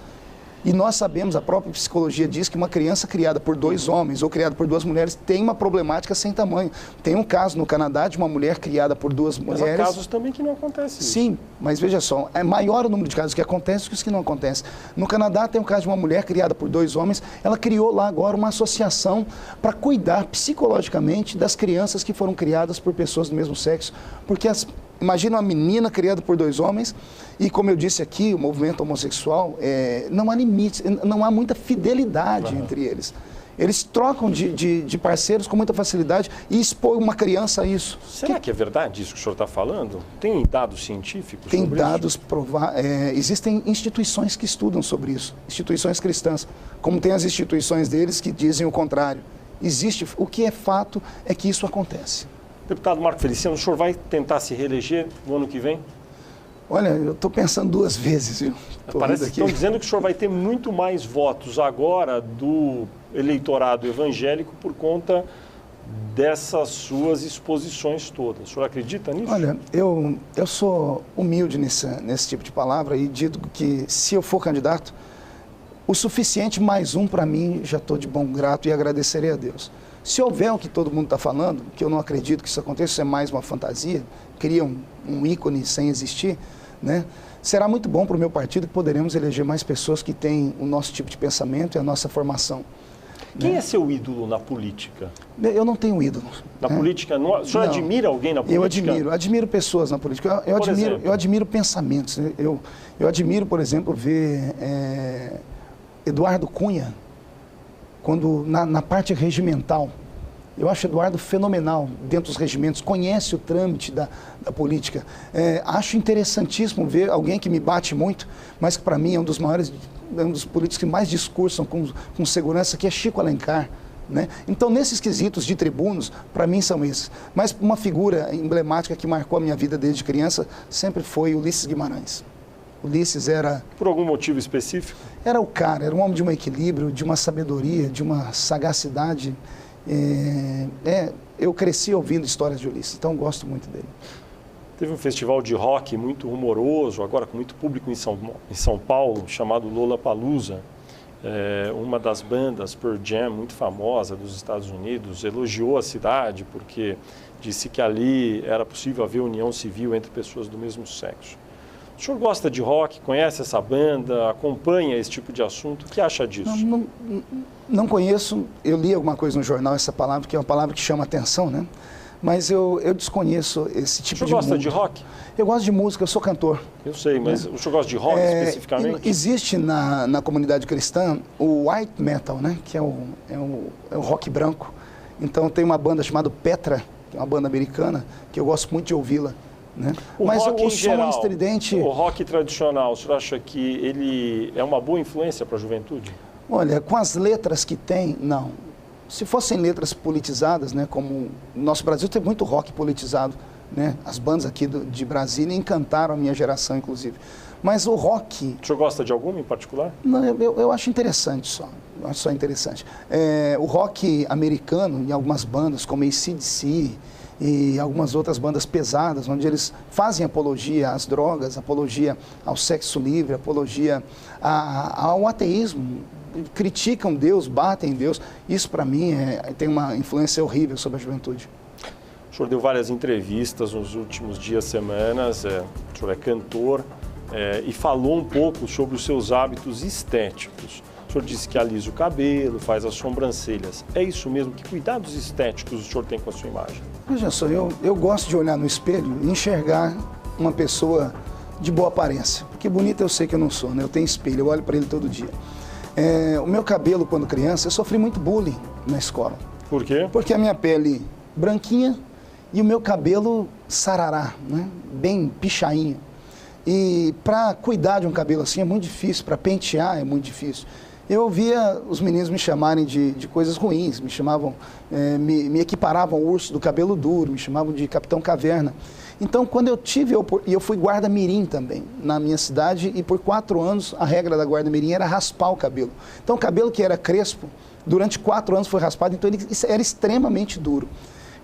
E nós sabemos, a própria psicologia diz que uma criança criada por 2 homens ou criada por 2 mulheres tem uma problemática sem tamanho. Tem um caso no Canadá de uma mulher criada por 2 mulheres... Mas há casos também que não acontecem isso. Sim, mas veja só, é maior o número de casos que acontecem que os que não acontecem. No Canadá tem o caso de uma mulher criada por 2 homens, ela criou lá agora uma associação para cuidar psicologicamente das crianças que foram criadas por pessoas do mesmo sexo, porque imagina uma menina criada por 2 homens e, como eu disse aqui, o movimento homossexual, não há limites, não há muita fidelidade entre eles. Eles trocam de parceiros com muita facilidade e expõem uma criança a isso. Será que é verdade isso que o senhor está falando? Tem dados científicos Tem sobre dados isso? Existem instituições que estudam sobre isso, instituições cristãs, como tem as instituições deles que dizem o contrário. Existe, o que é fato é que isso acontece. Deputado Marco Feliciano, o senhor vai tentar se reeleger no ano que vem? Olha, eu estou pensando 2 vezes, viu? Parece que estão dizendo que o senhor vai ter muito mais votos agora do eleitorado evangélico por conta dessas suas exposições todas. O senhor acredita nisso? Olha, eu sou humilde nesse tipo de palavra e digo que se eu for candidato, o suficiente mais um para mim já estou de bom grato e agradecerei a Deus. Se houver o que todo mundo está falando, que eu não acredito que isso aconteça, isso é mais uma fantasia, cria um ícone sem existir, né? Será muito bom para o meu partido que poderemos eleger mais pessoas que têm o nosso tipo de pensamento e a nossa formação. Quem é seu ídolo na política? Eu não tenho ídolo. Na política? O senhor admira alguém na política? Eu admiro pessoas na política. Eu admiro pensamentos. Eu admiro, por exemplo, ver Eduardo Cunha, quando na parte regimental. Eu acho Eduardo fenomenal dentro dos regimentos, conhece o trâmite da política. Acho interessantíssimo ver alguém que me bate muito, mas que para mim é um dos políticos que mais discursam com segurança, que é Chico Alencar. Né? Então, nesses quesitos de tribunos, para mim são esses. Mas uma figura emblemática que marcou a minha vida desde criança sempre foi Ulisses Guimarães. Ulisses era... Por algum motivo específico? Era o cara, era um homem de um equilíbrio, de uma sabedoria, de uma sagacidade. Eu cresci ouvindo histórias de Ulisses, então gosto muito dele. Teve um festival de rock muito rumoroso, agora com muito público em São Paulo, chamado Lollapalooza. Uma das bandas, Pearl Jam, muito famosa dos Estados Unidos, elogiou a cidade porque disse que ali era possível haver união civil entre pessoas do mesmo sexo. O senhor gosta de rock, conhece essa banda, acompanha esse tipo de assunto? O que acha disso? Não conheço, eu li alguma coisa no jornal, essa palavra, que é uma palavra que chama atenção, né? Mas eu desconheço esse tipo de música. O senhor gosta de rock? Eu gosto de música, eu sou cantor. Eu sei, mas o senhor gosta de rock especificamente? Existe na comunidade cristã o white metal, né? Que é o rock branco. Então tem uma banda chamada Petra, que é uma banda americana, que eu gosto muito de ouvi-la. Né? Mas o som estridente... O rock tradicional, o senhor acha que ele é uma boa influência para a juventude? Olha, com as letras que tem, não. Se fossem letras politizadas, né, como no nosso Brasil tem muito rock politizado, né? As bandas aqui de Brasília encantaram a minha geração, inclusive. Mas o rock... O senhor gosta de alguma em particular? Não, eu acho interessante só. Eu acho só interessante. O rock americano, em algumas bandas, como AC/DC, e algumas outras bandas pesadas, onde eles fazem apologia às drogas, apologia ao sexo livre, apologia ao ateísmo, criticam Deus, batem em Deus. Isso, para mim, tem uma influência horrível sobre a juventude. O senhor deu várias entrevistas nos últimos dias, semanas, o senhor é cantor e falou um pouco sobre os seus hábitos estéticos. O senhor disse que alisa o cabelo, faz as sobrancelhas. É isso mesmo? Que cuidados estéticos o senhor tem com a sua imagem? Veja só, eu gosto de olhar no espelho e enxergar uma pessoa de boa aparência. Porque bonita eu sei que eu não sou, né? Eu tenho espelho, eu olho para ele todo dia. O meu cabelo, quando criança, eu sofri muito bullying na escola. Por quê? Porque a minha pele branquinha e o meu cabelo sarará, né? Bem pichainho. E para cuidar de um cabelo assim é muito difícil, para pentear é muito difícil. Eu ouvia os meninos me chamarem de coisas ruins, me chamavam, me equiparavam ao urso do cabelo duro, me chamavam de Capitão Caverna. Então, quando eu fui guarda-mirim também na minha cidade, e por 4 anos a regra da guarda-mirim era raspar o cabelo. Então, o cabelo que era crespo, durante 4 anos foi raspado, então ele era extremamente duro.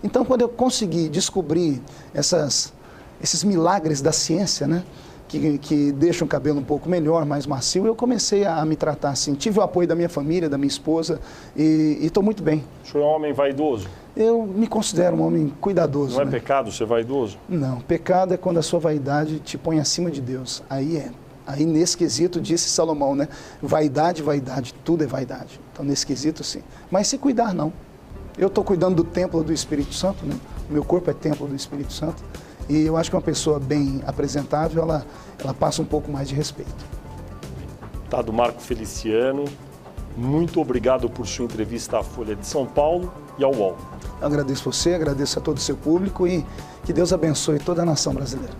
Então, quando eu consegui descobrir esses milagres da ciência, né? Que deixam o cabelo um pouco melhor, mais macio, eu comecei a me tratar assim. Tive o apoio da minha família, da minha esposa, e estou muito bem. O senhor é um homem vaidoso? Eu me considero um homem cuidadoso. Não é pecado ser vaidoso? Não, pecado é quando a sua vaidade te põe acima de Deus. Aí nesse quesito, disse Salomão, né? Vaidade, vaidade, tudo é vaidade. Então, nesse quesito, sim. Mas se cuidar, não. Eu estou cuidando do templo do Espírito Santo, né? Meu corpo é templo do Espírito Santo. E eu acho que uma pessoa bem apresentável, ela passa um pouco mais de respeito. Deputado Marco Feliciano, muito obrigado por sua entrevista à Folha de São Paulo e ao UOL. Eu agradeço você, agradeço a todo o seu público e que Deus abençoe toda a nação brasileira.